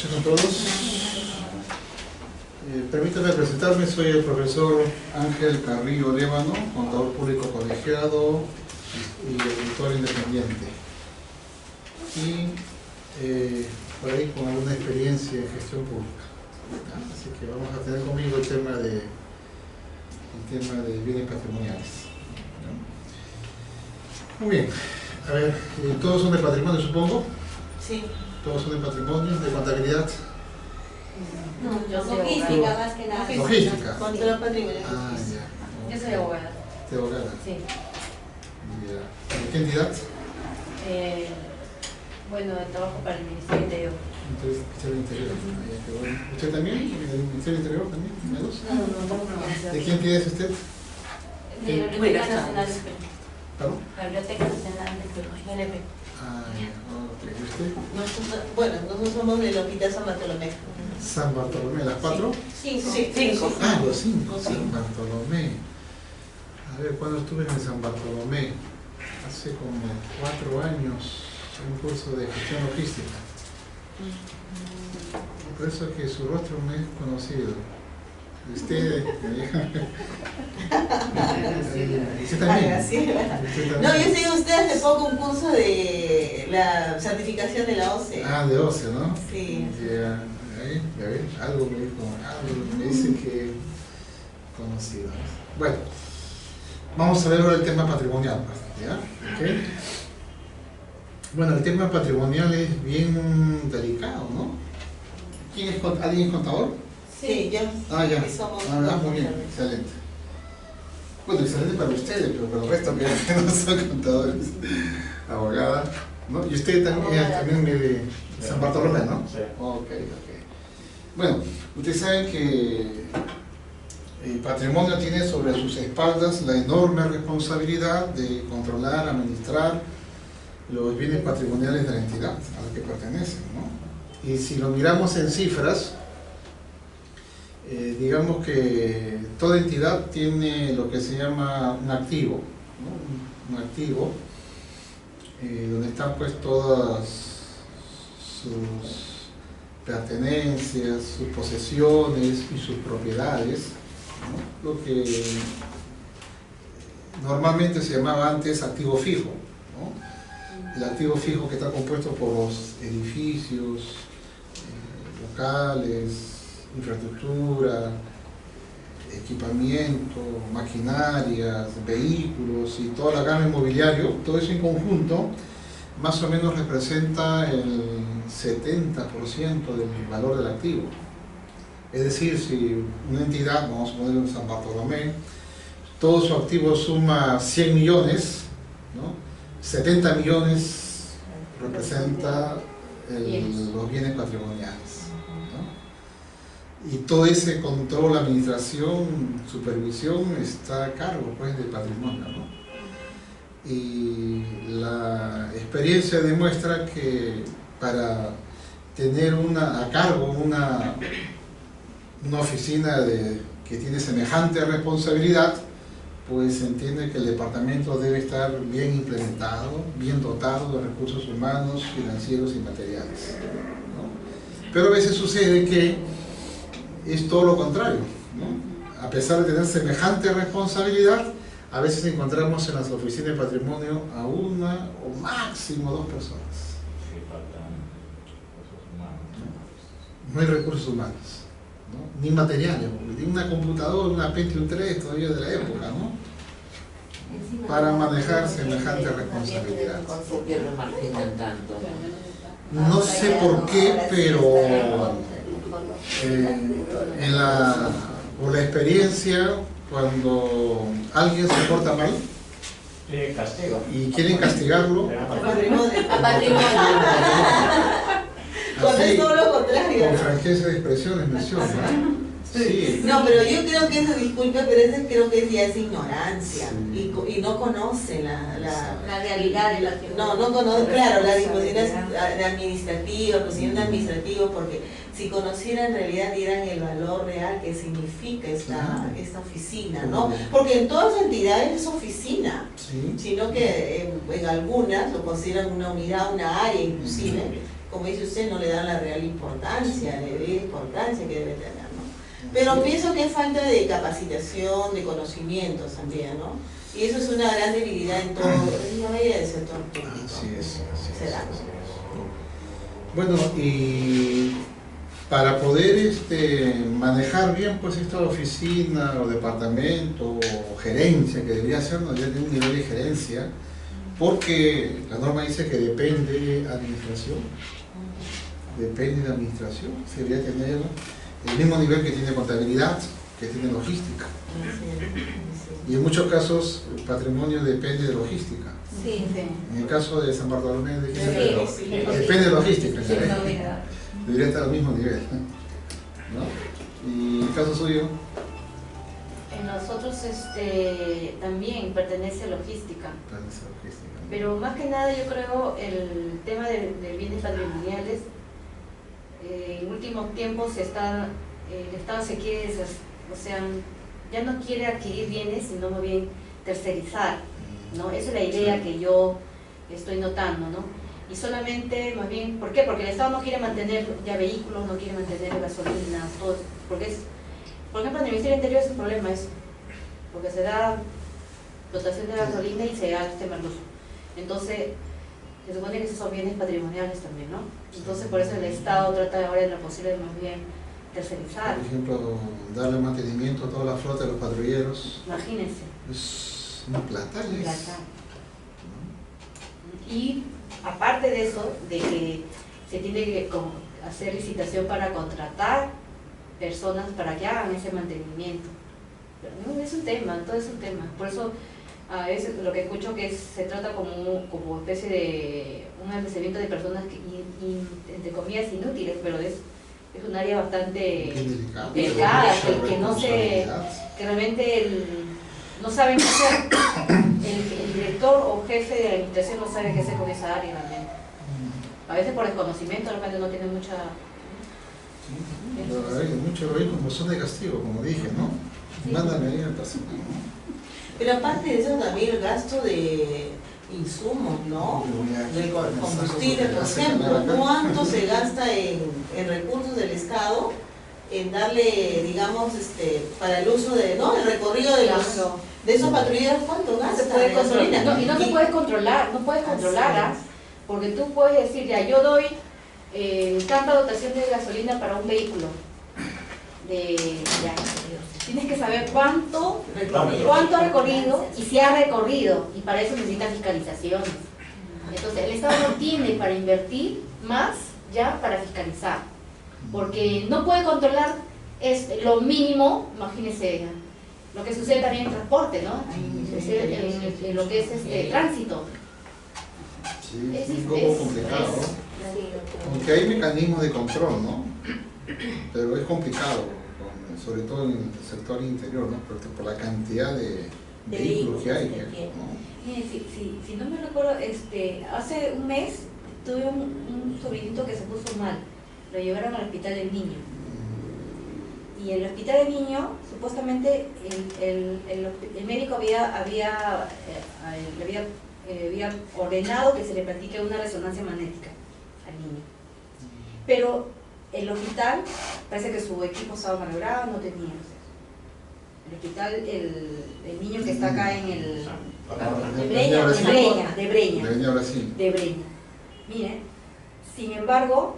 noches a todos. Permítanme presentarme, soy el profesor Ángel Carrillo Lévano, contador público colegiado y auditor independiente. Y por ahí con alguna experiencia en gestión pública. Así que vamos a tener conmigo el tema de bienes patrimoniales. Muy bien, a ver, ¿todos son de patrimonio, supongo? Sí. ¿Todos son de patrimonio, de contabilidad? No, logística más que nada. Logística. Control patrimonial. Ah, ya. Yo soy abogada. ¿De abogada? Sí. Ya. ¿De qué entidad? Bueno, trabajo para el Ministerio Interior. Entonces, Ministerio del Interior. Ah, ya, qué bueno. ¿Usted también? ¿Del Ministerio del Interior también? No. ¿De qué entidad es usted? De la Biblioteca Nacional del Perú. ¿Perdón? La Biblioteca Nacional del Perú, BNP. Ah, ya. Ok. ¿Y usted? Nosotros somos del Hospital San Bartolomé. San Bartolomé, ¿las cuatro? Cinco. Ah, los cinco. Los San cinco. Bartolomé. A ver, ¿cuándo estuve en San Bartolomé? Hace como 4 años, en un curso de gestión logística. Por eso es que su rostro me es conocido. Usted, ¿usted también? ¿Usted también? No, yo seguí usted hace poco un curso de la certificación de la OCE. Ah, de OCE, ¿no? Sí. Ya, ya ven, algo me dijo, algo me dice que conocido. Bueno, vamos a ver ahora el tema patrimonial, ¿ya? ¿Okay? Bueno, el tema patrimonial es bien delicado, ¿no? ¿Alguien es contador? Sí, yo. Ah, ya. Y somos Muy bien, excelente. Bueno, excelente para ustedes, pero para el resto que no son contadores. Abogada, ¿no? Y usted también de San Bartolomé, ¿no? Sí. Ok. Bueno, ustedes saben que el patrimonio tiene sobre sus espaldas la enorme responsabilidad de controlar, administrar los bienes patrimoniales de la entidad a la que pertenecen, ¿no? Y si lo miramos en cifras, digamos que toda entidad tiene lo que se llama un activo, ¿no? Un activo donde están pues todas sus pertenencias, sus posesiones y sus propiedades, ¿no? Lo que normalmente se llamaba antes activo fijo, ¿no? El activo fijo que está compuesto por los edificios, locales, infraestructura, equipamiento, maquinarias, vehículos y toda la gama inmobiliario, todo eso en conjunto más o menos representa el 70% del valor del activo. Es decir, si una entidad, vamos a ponerlo en San Bartolomé, todo su activo suma 100 millones, ¿no? 70 millones representa los bienes patrimoniales. Y todo ese control, administración, supervisión está a cargo pues del patrimonio, ¿no? Y la experiencia demuestra que para tener a cargo una oficina que tiene semejante responsabilidad, pues se entiende que el departamento debe estar bien implementado, bien dotado de recursos humanos, financieros y materiales, ¿no? Pero a veces sucede que es todo lo contrario, ¿no? A pesar de tener semejante responsabilidad, a veces encontramos en las oficinas de patrimonio a una o máximo 2 personas. Sí, faltan recursos humanos. No hay recursos humanos, ¿no? Ni materiales, porque tiene una computadora, una Pentium 3 todavía de la época, ¿no? Para manejar semejante responsabilidad. ¿Por qué lo marginan tanto? No sé por qué, pero por la experiencia, cuando alguien se porta mal Castigo. y quieren castigarlo, Cuando así, es todo lo contrario. con franqueza de expresiones menciona, ¿no? Sí. No, pero yo creo que eso, disculpe, pero eso creo que ya es ignorancia. Sí. Y no conoce la realidad de la que no conoce, claro, las disposiciones administrativas, procedimiento administrativo, porque si conocieran en realidad dieran el valor real que significa esta oficina, ¿no? Porque en todas las entidades es oficina, Sí. sino que en algunas lo consideran una unidad, una área inclusive, como dice usted, no le dan la real importancia, la debida importancia que debe tener, ¿no? Pero pienso que es falta de capacitación, de conocimientos también, ¿no? Y eso es una gran debilidad en todo, en la mayoría del sector público. Así es. Se da. Bueno, y para poder manejar bien pues esta oficina o departamento o gerencia, que debería ser, no debería tener un nivel de gerencia, porque la norma dice que depende de administración, se debería tener el mismo nivel que tiene contabilidad, que tiene logística. Y en muchos casos el patrimonio depende de logística. Sí, sí. En el caso de San Bartolomé de Sí. depende de logística. Sí, no, mira. Debería estar al mismo nivel, ¿no? Y el caso suyo, Nosotros también pertenece a logística, plan de logística. pero más que nada yo creo el tema de bienes patrimoniales, en últimos tiempos el Estado se quiere, o sea, ya no quiere adquirir bienes, sino más bien tercerizar, ¿no? Esa es la idea que yo estoy notando, ¿no? Y solamente, más bien, ¿por qué? Porque el Estado no quiere mantener ya vehículos, no quiere mantener gasolina, todo, porque es, por ejemplo, en el Ministerio del Interior es un problema eso, porque se da dotación de gasolina y se da el sistema de uso. Entonces, se supone que esos son bienes patrimoniales también, ¿no? Entonces, por eso el Estado trata ahora de lo posible más bien tercerizar. Por ejemplo, darle mantenimiento a toda la flota de los patrulleros. Imagínense. Es una plata, ¿no? Plata. Y aparte de eso, de que se tiene que hacer licitación para contratar personas para que hagan ese mantenimiento. Pero no, es un tema, todo es un tema. Por eso a veces lo que escucho que se trata como especie de un abastecimiento de personas que, entre comillas, inútiles, pero es un área bastante delicada, que no se, que realmente no saben qué hacer. El director o jefe de la administración no sabe qué hacer con esa área realmente. A veces por desconocimiento, de repente no tiene mucha... Sí, hay mucho egoísmo como son de castigo, como dije, ¿no? Sí. Mándame ahí al personal, ¿no? Pero aparte de eso también el gasto de insumos, ¿no? De combustible, por ejemplo, ¿cuánto se gasta en recursos del Estado en darle, digamos, para el uso de, ¿no? El recorrido de esos patrulleros? ¿Cuánto gasta? Se puede controlar, gasolina? y no se puede controlar, no puedes controlar, porque tú puedes decir, ya, yo doy tanta dotación de gasolina para un vehículo. Tienes que saber cuánto ha recorrido y si ha recorrido, y para eso necesita fiscalizaciones. Entonces el Estado no tiene para invertir más ya para fiscalizar, porque no puede controlar lo mínimo. Imagínense lo que sucede también en transporte, ¿no? En lo que es tránsito. Sí, es un poco complicado, ¿no? Aunque hay mecanismos de control, ¿no? Pero es complicado, sobre todo en el sector interior, ¿no? Por la cantidad de vehículos que hay, ¿no? Mire, si no me recuerdo, hace un mes tuve un sobrinito que se puso mal, lo llevaron al hospital del niño. Y en el hospital del niño, supuestamente, el médico le había ordenado que se le practique una resonancia magnética al niño. Pero el hospital, parece que su equipo estaba malogrado, no tenía. El hospital, el niño que está acá en el... De Breña. Mire, sin embargo,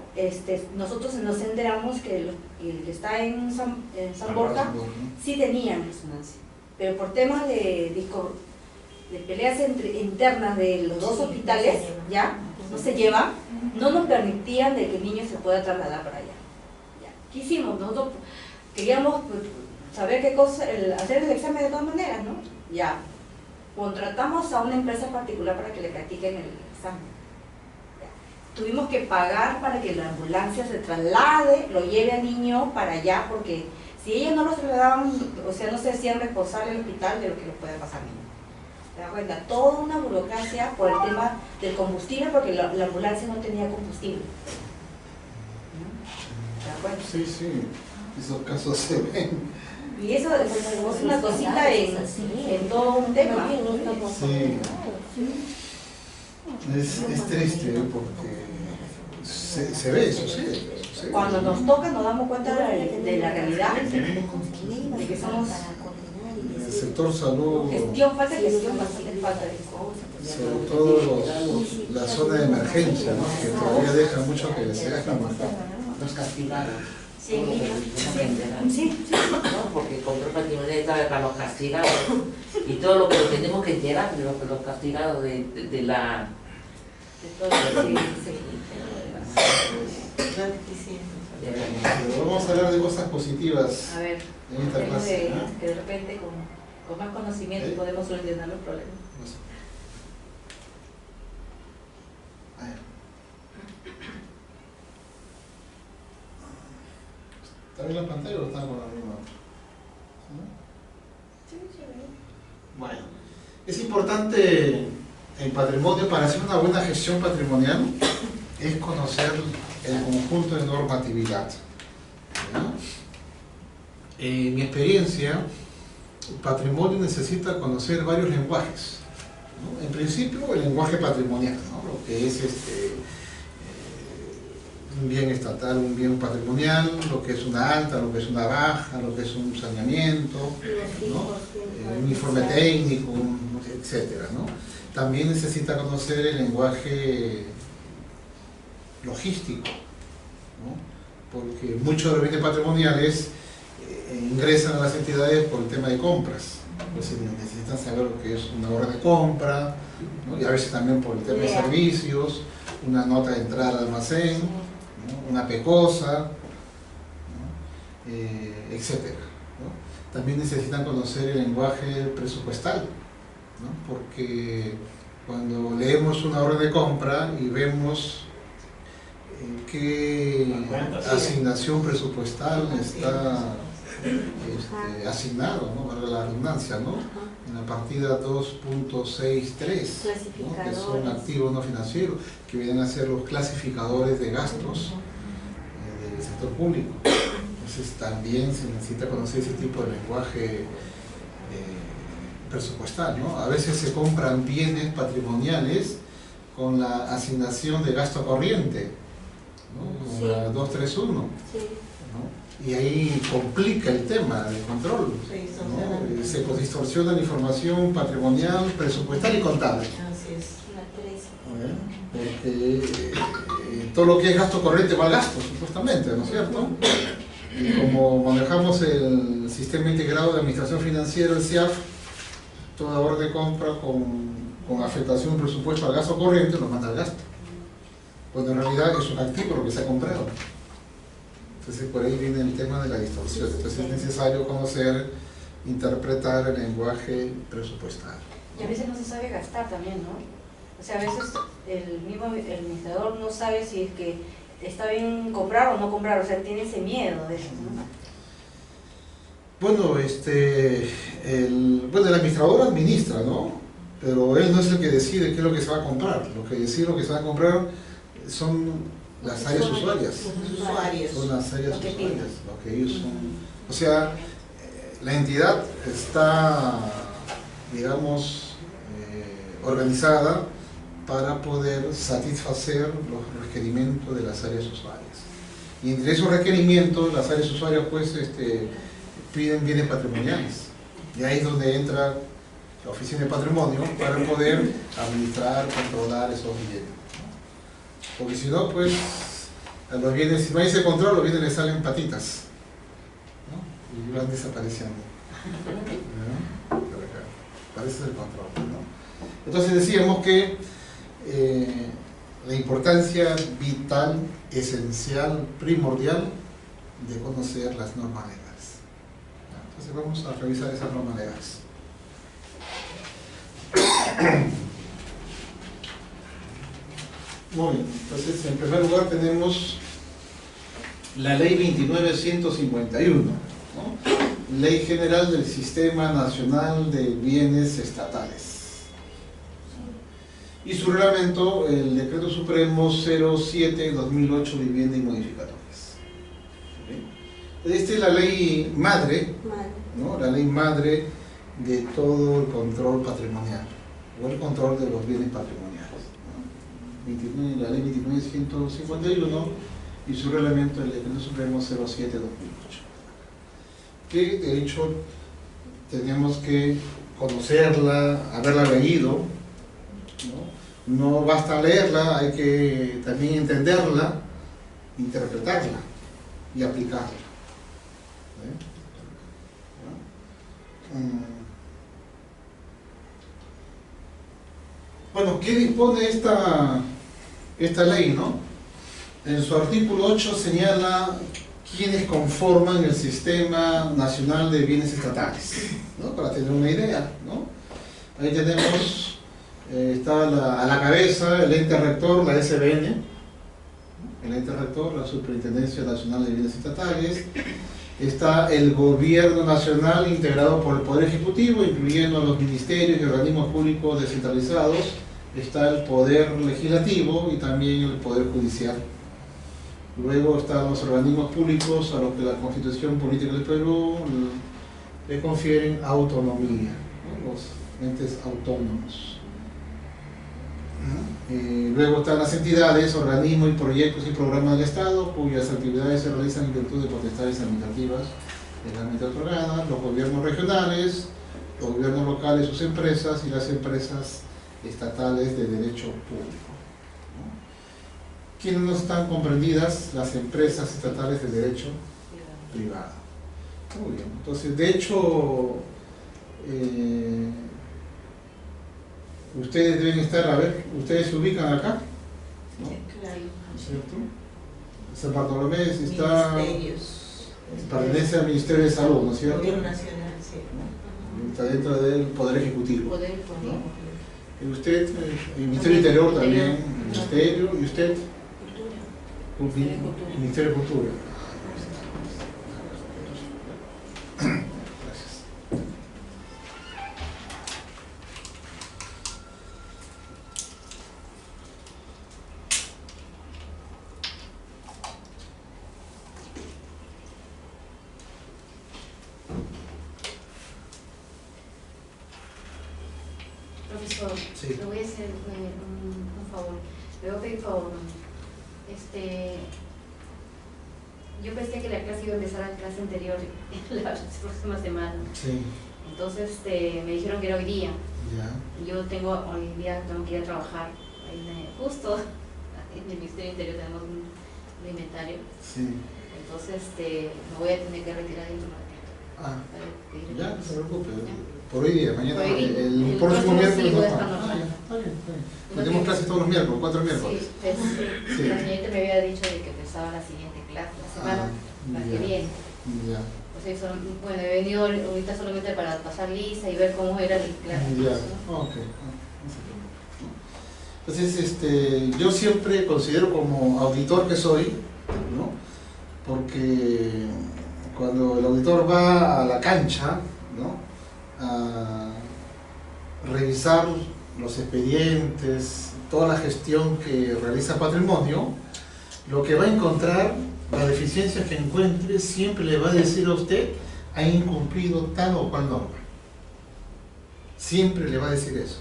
nosotros nos enteramos que el que está en San Borja sí tenían resonancia, pero por temas de peleas internas de los dos hospitales, ya no se lleva, no nos permitían de que el niño se pueda trasladar para allá. Ya. ¿Qué hicimos? Nosotros queríamos saber qué cosa, hacer el examen de todas maneras, ¿no? Ya. Contratamos a una empresa particular para que le practiquen el examen. Ya. Tuvimos que pagar para que la ambulancia se traslade, lo lleve al niño para allá, porque si ellos no lo trasladaban, o sea, no se hacían responsable el hospital de lo que les puede pasar al niño. ¿Te das cuenta? Toda una burocracia por el tema del combustible, porque la ambulancia no tenía combustible. ¿No? ¿Te das cuenta? Sí, sí, esos casos se ven. Y eso es una cosita en todo un tema. Sí. Es triste porque se ve, sucede. Cuando nos toca nos damos cuenta de la realidad, de que somos En el sector salud, gestión, falta de gestión, falta de gestión. sobre todo la zona de emergencia, ¿no? Que todavía deja mucho que desear. Los castigados. Sí, Todo lo que nos sí. ¿no? Porque el control patrimonial está para los castigados. Y todo lo que nos tenemos que enterar de los castigados de la... Pero vamos a hablar de cosas positivas A ver, en esta clase, ¿no? que de repente con más conocimiento podemos solucionar los problemas. ¿Está bien la pantalla o está con la misma? Bueno, es importante en patrimonio, para hacer una buena gestión patrimonial, es conocer el conjunto de normatividad. ¿Ya? En mi experiencia, el patrimonio necesita conocer varios lenguajes, ¿no? En principio, el lenguaje patrimonial, ¿no? Lo que es un bien estatal, un bien patrimonial, lo que es una alta, lo que es una baja, lo que es un saneamiento, ¿no? Un informe técnico, etcétera, ¿no? También necesita conocer el lenguaje logístico, ¿no? Porque muchos de los bienes patrimoniales ingresan a las entidades por el tema de compras. Entonces necesitan saber lo que es una orden de compra, ¿no? Y a veces también por el tema de servicios, una nota de entrada al almacén, ¿no? Una pecosa, ¿no? Etcétera, ¿no? También necesitan conocer el lenguaje presupuestal, ¿no? Porque cuando leemos una orden de compra y vemos qué asignación presupuestal está asignado, ¿no? Valga la redundancia, ¿no? En la partida 2.63, ¿no? Que son activos no financieros, que vienen a ser los clasificadores de gastos del sector público. Entonces también se necesita conocer ese tipo de lenguaje presupuestal, ¿no? A veces se compran bienes patrimoniales con la asignación de gasto corriente, ¿no? Como la 231, ¿no? Y ahí complica el tema del control, ¿no? Se distorsiona la información patrimonial, presupuestal y contable. Así es. Porque todo lo que es gasto corriente va al gasto, supuestamente, ¿no es cierto? Y como manejamos el Sistema Integrado de Administración Financiera, el SIAF, toda orden de compra con afectación del presupuesto al gasto corriente nos manda al gasto. Cuando en realidad es un activo lo que se ha comprado. Entonces por ahí viene el tema de la distorsión. Entonces es necesario conocer, interpretar el lenguaje presupuestal. Y a veces no se sabe gastar también, ¿no? O sea, a veces el mismo administrador no sabe si es que está bien comprar o no comprar, o sea, tiene ese miedo de eso, ¿no? Bueno, el administrador administra, ¿no? Pero él no es el que decide qué es lo que se va a comprar. Lo que decide lo que se va a comprar son las áreas usuarias. Son las áreas usuarias, lo que ellos son. O sea, la entidad está, digamos, organizada para poder satisfacer los requerimientos de las áreas usuarias. Y entre esos requerimientos, las áreas usuarias pues piden bienes patrimoniales. Y ahí es donde entra la oficina de patrimonio para poder administrar, controlar esos bienes, ¿no? Porque si no, pues a los bienes, si no hay ese control, los bienes les salen patitas, ¿no? Y van desapareciendo, ¿no? Para eso es el control, ¿no? Entonces decíamos que la importancia vital, esencial, primordial de conocer las normas legales. Entonces vamos a revisar esas normas legales. Muy bien, entonces en primer lugar tenemos la ley 29.151, ¿no? Ley General del Sistema Nacional de Bienes Estatales. Y su reglamento, el Decreto Supremo 07/2008, Vivienda y Modificatorias. Esta es la ley madre, ¿no? La ley madre de todo el control patrimonial, o el control de los bienes patrimoniales, ¿no? la ley 29.151 y su reglamento del Decreto Supremo 07/2008. Que de hecho tenemos que conocerla, haberla leído, no basta leerla, hay que también entenderla, interpretarla y aplicarla. Bueno, ¿qué dispone esta ley, no? En su artículo 8 señala quiénes conforman el Sistema Nacional de Bienes Estatales, ¿no? Para tener una idea, ¿no? Ahí tenemos, está a la cabeza el ente rector, la SBN, el ente rector, la Superintendencia Nacional de Bienes Estatales. Está el Gobierno Nacional integrado por el Poder Ejecutivo, incluyendo los ministerios y organismos públicos descentralizados. Está el Poder Legislativo y también el Poder Judicial. Luego están los organismos públicos a los que la Constitución Política del Perú le confieren autonomía, ¿no? Los entes autónomos. Luego están las entidades, organismos y proyectos y programas del Estado cuyas actividades se realizan en virtud de potestades administrativas legalmente otorgadas, los gobiernos regionales, los gobiernos locales, sus empresas y las empresas estatales de derecho público. ¿Quiénes no están comprendidas? Las empresas estatales de derecho privado. Muy bien, entonces de hecho ustedes deben estar, a ver, ustedes se ubican acá, ¿no? Claro. ¿No es cierto? San Bartolomé está, Ministerios. pertenece al Ministerio de Salud, ¿no es cierto? Gobierno Nacional, sí. Está dentro del Poder Ejecutivo. Poder Ejecutivo. ¿No? Y usted, el Ministerio Interior también, Ministerio, y usted, Ministerio de Cultura. Gracias. Profesor, Sí. le voy a hacer un favor. Le voy a pedir favor. Yo pensé que la clase iba a empezar a la clase anterior la próxima semana. Sí, Entonces me dijeron que era hoy día. ya. Yo hoy día tengo que ir a trabajar. Justo en el Ministerio Interior tenemos un inventario. Sí. Entonces me voy a tener que retirar de un ratito. Ah, para pedir ya, no permiso. se preocupe. ¿Ya? Por hoy día, mañana, Por hoy día. el El próximo próximo miércoles sí no voy a está. estar normal. Ya, está bien, está bien. No Tenemos tiene- clases todos los miércoles, 4 miércoles. Sí, Sí. la señorita me había dicho de que empezaba la siguiente clase, la semana la que ya, viene. ya. O sea, bueno, he venido ahorita solamente para pasar lista y ver cómo era la clase. Ya, ¿no? ok. Entonces, yo siempre considero como auditor que soy, ¿no? Porque cuando el auditor va a la cancha, ¿no? A revisar los expedientes, toda la gestión que realiza Patrimonio, lo que va a encontrar, las deficiencias que encuentre, siempre le va a decir a usted, ha incumplido tal o cual norma. Siempre le va a decir eso.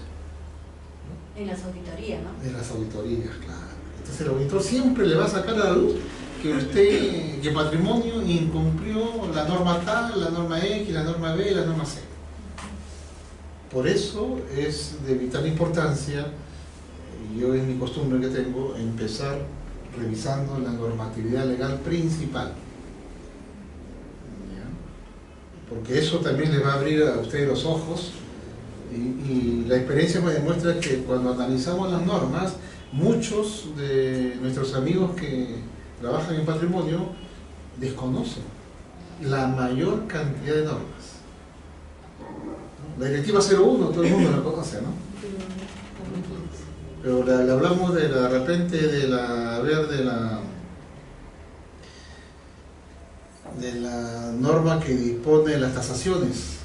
En las auditorías, ¿no? De las auditorías, claro. Entonces el auditor siempre le va a sacar a la luz que Patrimonio incumplió la norma tal, la norma X, la norma B, la norma C. Por eso es de vital importancia, y yo es mi costumbre que tengo, empezar revisando la normatividad legal principal. ¿Ya? Porque eso también le va a abrir a ustedes los ojos. Y la experiencia me demuestra que cuando analizamos las normas, muchos de nuestros amigos que trabajan en Patrimonio desconocen la mayor cantidad de normas. La directiva 01 todo el mundo la conoce, ¿no? Pero le hablamos de repente de la norma que dispone de las tasaciones.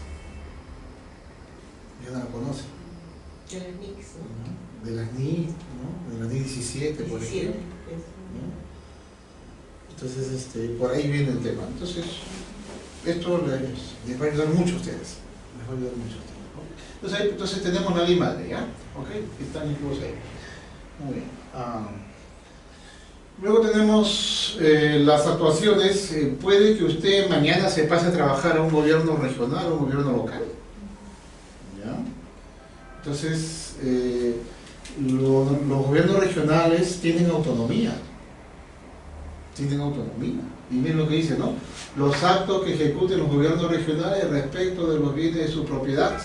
Ya no la conoce. De las NICs, ¿no? De las NIC, ¿no? De las NIC 17, por 17, ejemplo. ¿No? Entonces, por ahí viene el tema. Entonces, esto les va a ayudar mucho a ustedes. Les va a ayudar mucho a ustedes, ¿no? Entonces tenemos la ley madre, ¿ya? ¿Ok? Están incluidos ahí. Muy bien. Luego tenemos las actuaciones. Puede que usted mañana se pase a trabajar a un gobierno regional o un gobierno local. ¿Ya? Entonces, los gobiernos regionales tienen autonomía. Tienen autonomía. Y miren lo que dice, ¿no? Los actos que ejecuten los gobiernos regionales respecto de los bienes de su propiedad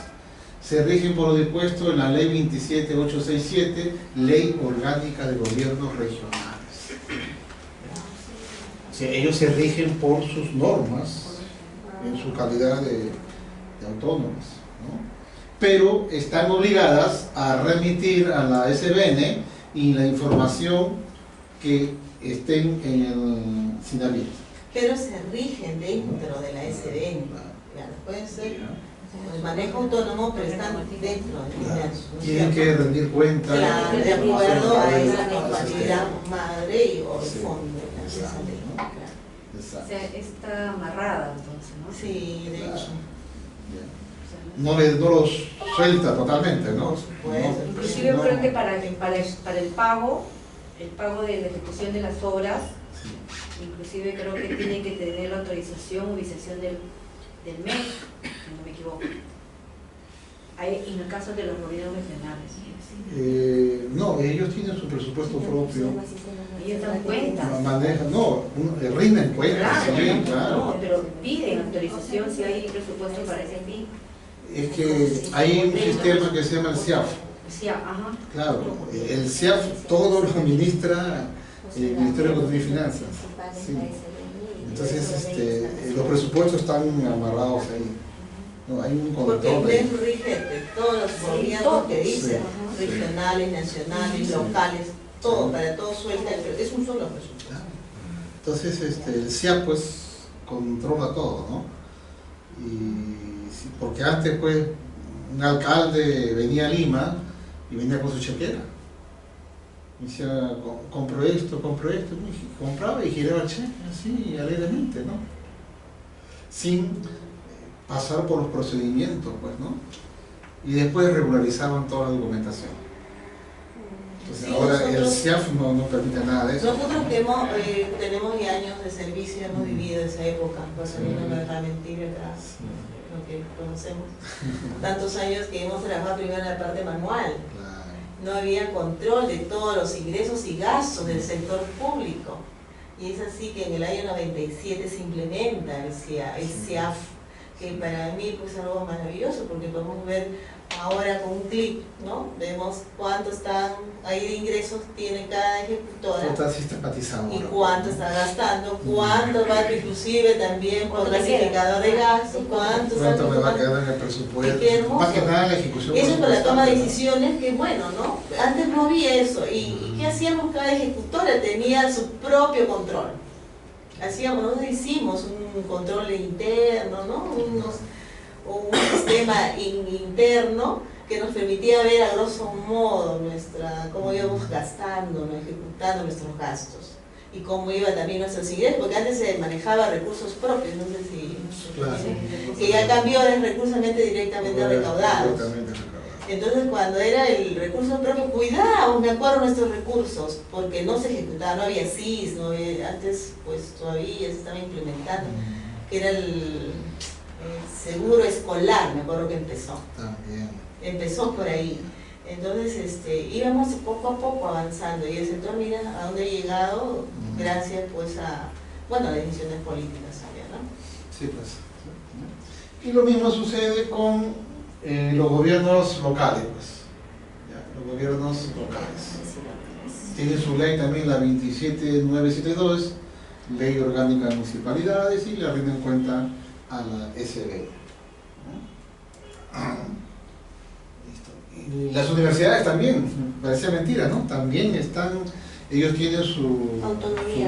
se rigen por lo dispuesto en la Ley 27867, Ley Orgánica de Gobiernos Regionales. O sea, ellos se rigen por sus normas en su calidad de autónomas, ¿no? Pero están obligadas a remitir a la SBN y la información que estén en el SINAVIT. Pero se rigen dentro de la SBN. Claro, pueden ser el manejo autónomo, pero están dentro del Tienen que rendir cuentas. Claro, de acuerdo a esa normativa madre o el fondo de esa ley. O sea, está amarrada entonces, ¿no? Sí, de hecho. No los suelta totalmente, ¿no? Inclusive yo creo que para el pago de la ejecución de las obras, inclusive creo que tiene que tener la autorización o visación del MEC, si no me equivoco. En el caso de los gobiernos regionales. No, ellos tienen su presupuesto propio. Ellos dan cuentas. Manejan, rinden cuentas, sí, claro. No, pero piden autorización si hay presupuesto para ese fin. Es que hay un sistema que se llama el CIAF. Ajá. Claro, el CIAF todo lo administra el Ministerio de Economía y Finanzas. Sí. Entonces, los presupuestos están amarrados ahí. No, hay un Porque control. el PLEN rige de todos los gobiernos que dicen, regionales, nacionales, locales, todo, para todo suelta, es un solo presupuesto. Claro. Entonces, el CIAF pues controla todo, ¿no? Y porque antes pues un alcalde venía a Lima y venía con su chequera. Me decía, compro esto, y compraba y giraba el cheque, así, alegremente, ¿no? Sin pasar por los procedimientos, pues, ¿no? Y después regularizaban toda la documentación. Entonces, Sí, ahora el CIAF no permite nada de eso. Nosotros tenemos ya años de servicio, hemos vivido esa época, pues a mí no me deja mentir acá, lo que conocemos. Tantos años que hemos trabajado primero en la parte manual. No había control de todos los ingresos y gastos del sector público. Y es así que en el año 97 se implementa el CIAF, que para mí pues es algo maravilloso, porque podemos ver ahora con un clic, ¿no? Vemos cuánto están ahí de ingresos tiene cada ejecutora. Está sistematizado. Y cuánto está gastando, cuánto va inclusive también por clasificador de gastos, cuánto me va a quedar en el presupuesto. Más que nada en la ejecución. Eso es para la toma de decisiones, que bueno, ¿no? Antes no había eso. ¿Y qué hacíamos? Cada ejecutora tenía su propio control. Nosotros hicimos un control interno, ¿no? Un sistema interno que nos permitía ver a grosso modo cómo íbamos gastando, ejecutando nuestros gastos y cómo iban también nuestros ingresos, porque antes se manejaba recursos propios, no sé si que ya cambió de recursos directamente recaudados. Entonces cuando era el recurso propio, cuidábamos, me acuerdo, nuestros recursos, porque no se ejecutaba, no había CIS, antes pues todavía se estaba implementando, que era el seguro escolar, me acuerdo que empezó. Empezó por ahí. Entonces íbamos poco a poco avanzando y el sector, mira a dónde ha llegado, gracias pues a decisiones políticas también, ¿no? Sí, pues. Y lo mismo sucede con los gobiernos locales, pues. ¿Ya? Los gobiernos locales. Tiene su ley también, la 27972, Ley Orgánica de Municipalidades, y le rinden cuenta a la SB. Y las universidades también, parecía mentira, ¿no? También ellos tienen su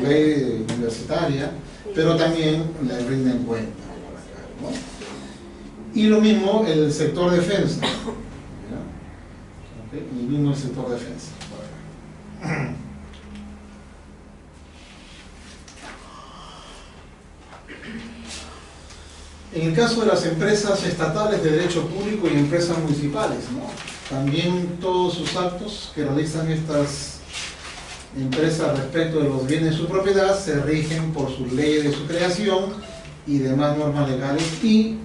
ley universitaria, pero también le rinden cuenta, ¿no? Y lo mismo el sector defensa. El mismo sector defensa. En el caso de las empresas estatales de derecho público y empresas municipales, ¿no? También todos sus actos que realizan estas empresas respecto de los bienes de su propiedad se rigen por sus leyes de su creación y demás normas legales y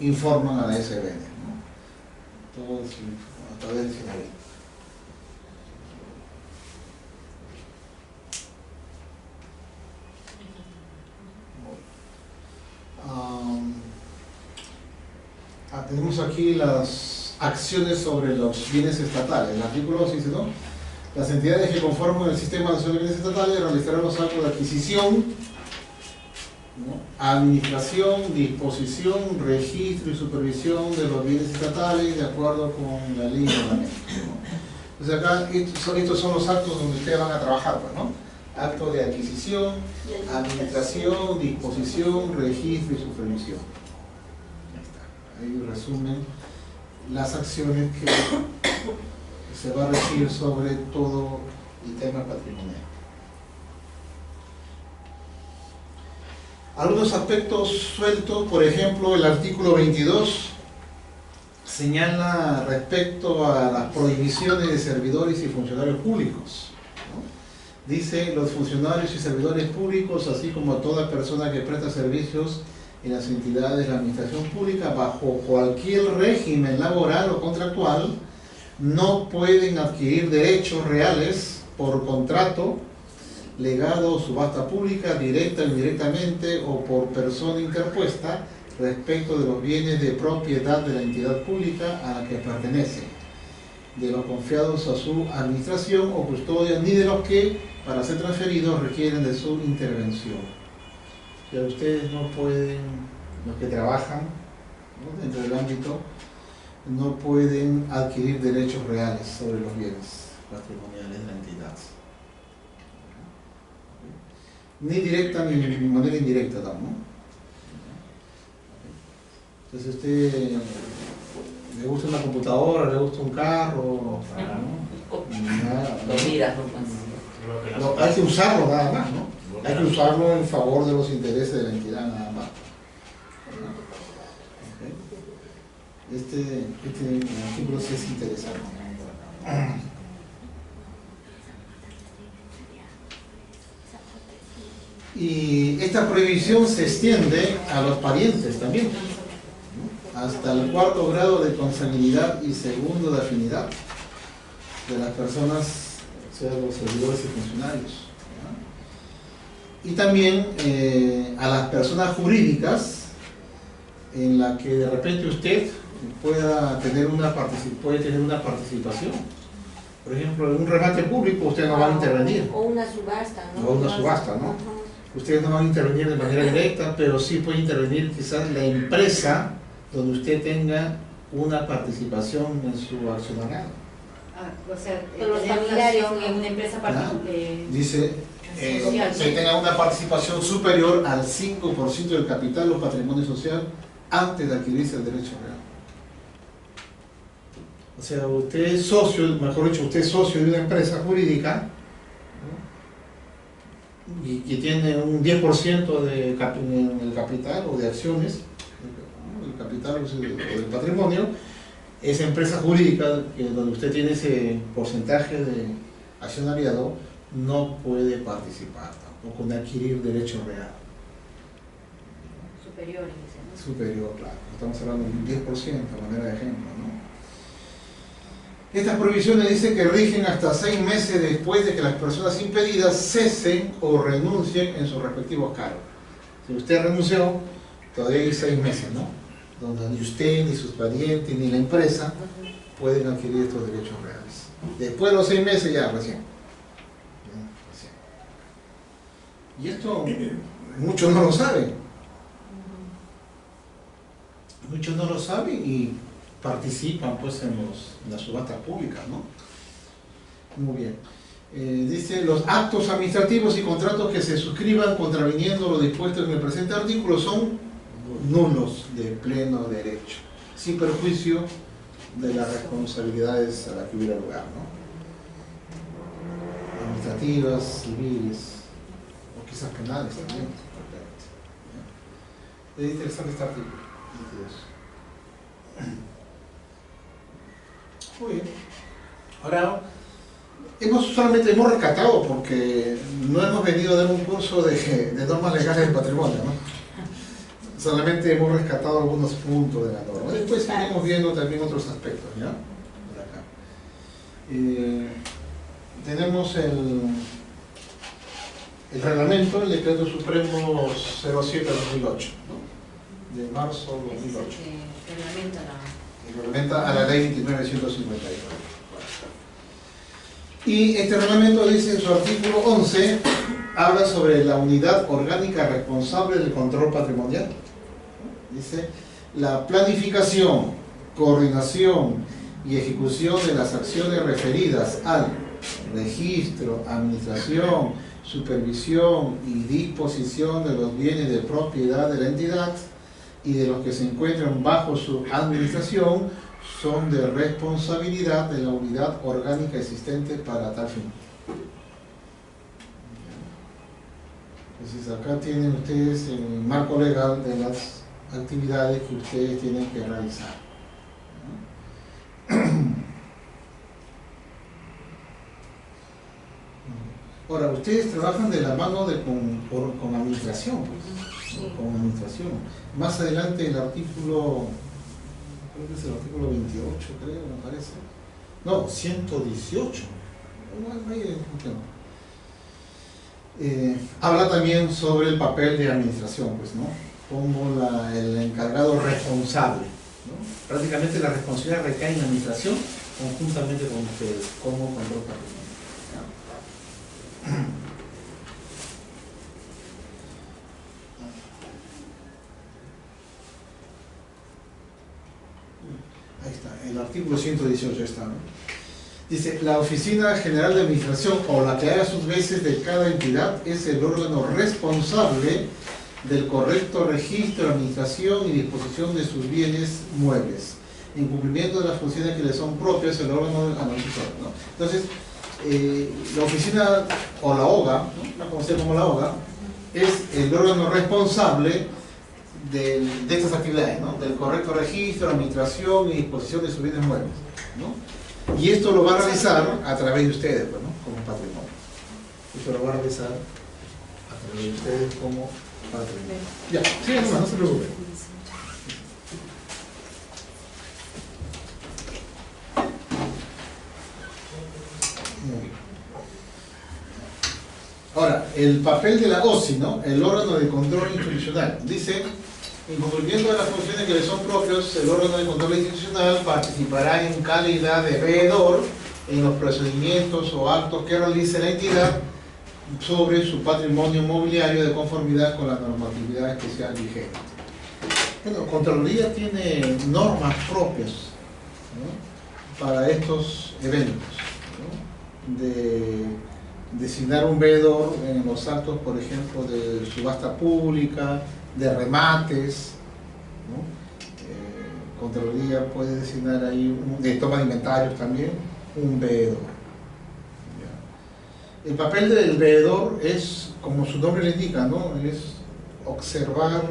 informan a la SBN, ¿no? Todo eso a través del final. Tenemos aquí las acciones sobre los bienes estatales. El artículo 2 dice, ¿no? Las entidades que conforman el Sistema Nacional de Bienes Estatales realizarán los actos de adquisición, ¿no?, administración, disposición, registro y supervisión de los bienes estatales de acuerdo con la ley y reglamento, ¿no? Entonces acá estos son los actos donde ustedes van a trabajar, ¿no? Acto de adquisición, administración, disposición, registro y supervisión. Ahí resumen las acciones que se va a regir sobre todo el tema patrimonial. Algunos aspectos sueltos, por ejemplo, el artículo 22 señala respecto a las prohibiciones de servidores y funcionarios públicos, ¿no? Dice, los funcionarios y servidores públicos, así como toda persona que presta servicios en las entidades de la administración pública, bajo cualquier régimen laboral o contractual, no pueden adquirir derechos reales por contrato, legado o subasta pública, directa o indirectamente, o por persona interpuesta, respecto de los bienes de propiedad de la entidad pública a la que pertenecen, de los confiados a su administración o custodia, ni de los que, para ser transferidos, requieren de su intervención. Que ustedes no pueden, los que trabajan, ¿no?, dentro del ámbito, no pueden adquirir derechos reales sobre los bienes patrimoniales de la entidad. Ni directa ni de manera indirecta, ¿no? Entonces usted le gusta una computadora, le gusta un carro, Lo mira, no, hay que usarlo nada más, ¿no? Hay que usarlo en favor de los intereses de la entidad nada más. Este artículo sí es interesante. Y esta prohibición se extiende a los parientes también, ¿no?, hasta el 4º grado de consanguinidad y 2º de afinidad de las personas, o sea, los servidores y funcionarios, ¿no? Y también a las personas jurídicas en la que de repente usted pueda tener una participación. Por ejemplo, en un remate público usted no va a intervenir. O una subasta, ¿no? O una subasta, ¿no? Ajá. Ustedes no van a intervenir de manera directa, pero sí puede intervenir quizás la empresa donde usted tenga una participación en su accionariado. O sea, Pero los tener familiares, una acción en una empresa Dice, social, se tenga una participación superior al 5% del capital o patrimonio social antes de adquirirse el derecho real. O sea, usted es socio, mejor dicho, usted es socio de una empresa jurídica, ¿no?, y que tiene un 10% en el capital o de acciones, ¿no?, el capital o del patrimonio. Esa empresa jurídica donde usted tiene ese porcentaje de accionariado no puede participar tampoco en adquirir derecho real. superior, ¿no? Superior, claro. Estamos hablando de un 10% a manera de ejemplo, ¿no? Estas prohibiciones dicen que rigen hasta 6 meses después de que las personas impedidas cesen o renuncien en sus respectivos cargos. Si usted renunció, todavía hay 6 meses, ¿no?, donde ni usted, ni sus parientes, ni la empresa pueden adquirir estos derechos reales. Después de los 6 meses ya recién. Y esto muchos no lo saben. Muchos no lo saben y participan pues en las subastas públicas, ¿no? Muy bien. Dice, los actos administrativos y contratos que se suscriban contraviniendo lo dispuesto en el presente artículo son nulos de pleno derecho, sin perjuicio de las responsabilidades a las que hubiera lugar, ¿no?, administrativas, civiles, o quizás penales también. Es interesante este artículo. Muy bien. Ahora, Solamente hemos rescatado porque no hemos venido a dar un curso de normas legales del patrimonio, ¿no? Solamente hemos rescatado algunos puntos de la norma. Después seguimos viendo también otros aspectos, ¿ya? Por acá. Tenemos el reglamento, el decreto supremo 07/2008, ¿no? De marzo 2008. Que reglamenta a la ley 2951. Y este reglamento dice en su artículo 11, habla sobre la unidad orgánica responsable del control patrimonial. Dice, la planificación, coordinación y ejecución de las acciones referidas al registro, administración, supervisión y disposición de los bienes de propiedad de la entidad y de los que se encuentran bajo su administración son de responsabilidad de la unidad orgánica existente para tal fin. Entonces acá tienen ustedes el marco legal de las actividades que ustedes tienen que realizar. Ahora, ustedes trabajan de la mano con administración, pues, ¿no? Con administración. Más adelante el artículo, creo que es el artículo 28, creo, me parece. No, 118. Habla también sobre el papel de administración, pues, ¿no? Como el encargado responsable, ¿no? Prácticamente la responsabilidad recae en la administración conjuntamente con ustedes, como control patrimonial. Ahí está, el artículo 118 está, ¿no? Dice, la Oficina General de Administración o la que haga sus veces de cada entidad es el órgano responsable del correcto registro, administración y disposición de sus bienes muebles, en cumplimiento de las funciones que le son propias el órgano administrador, ¿no? Entonces, la oficina o la OGA, ¿no? La conocida como la OGA, es el órgano responsable de estas actividades, ¿no? Del correcto registro, administración y disposición de sus bienes muebles, ¿no? Y esto lo va a realizar a través de ustedes, pues, ¿no? Como patrimonio. Esto lo va a realizar a través de ustedes como patrimonio. Ya, sí, no se preocupen. Muy bien. Ahora, el papel de la OSI, ¿no? El órgano de control institucional. Dice, en cumplimiento de las funciones que le son propios, el órgano de control institucional participará en calidad de veedor en los procedimientos o actos que realice la entidad sobre su patrimonio mobiliario de conformidad con la normatividad especial vigente. Bueno, Contraloría tiene normas propias, ¿no? Para estos eventos, ¿no? De designar un veedor en los actos, por ejemplo, de subasta pública, de remates, ¿no? Contraloría puede designar ahí, de toma de inventarios también, un veedor. ¿Ya? El papel del veedor es, como su nombre le indica, ¿no? Es observar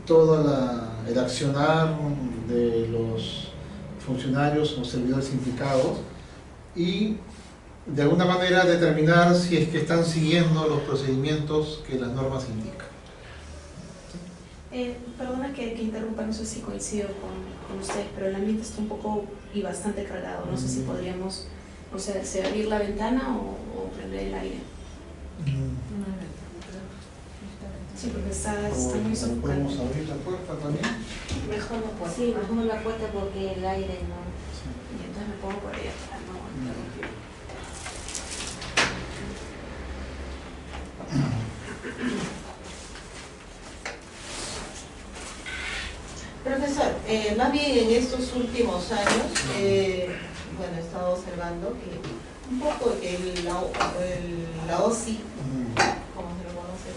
todo el accionar de los funcionarios o servidores implicados y de alguna manera determinar si es que están siguiendo los procedimientos que las normas indican. Perdona que interrumpa, no sé si coincido con usted, pero el ambiente está un poco y bastante cargado. No sé si podríamos, o sea, abrir la ventana o prender el aire. Sí, porque está muy sofocante. ¿Podemos abrir la puerta también? Mejor la puerta. Sí, bajamos la puerta porque el aire no... Sí. Y entonces me pongo por ahí atrás, no interrumpir. Profesor, más bien en estos últimos años, bueno, he estado observando que un poco la OSI, como se lo conoce,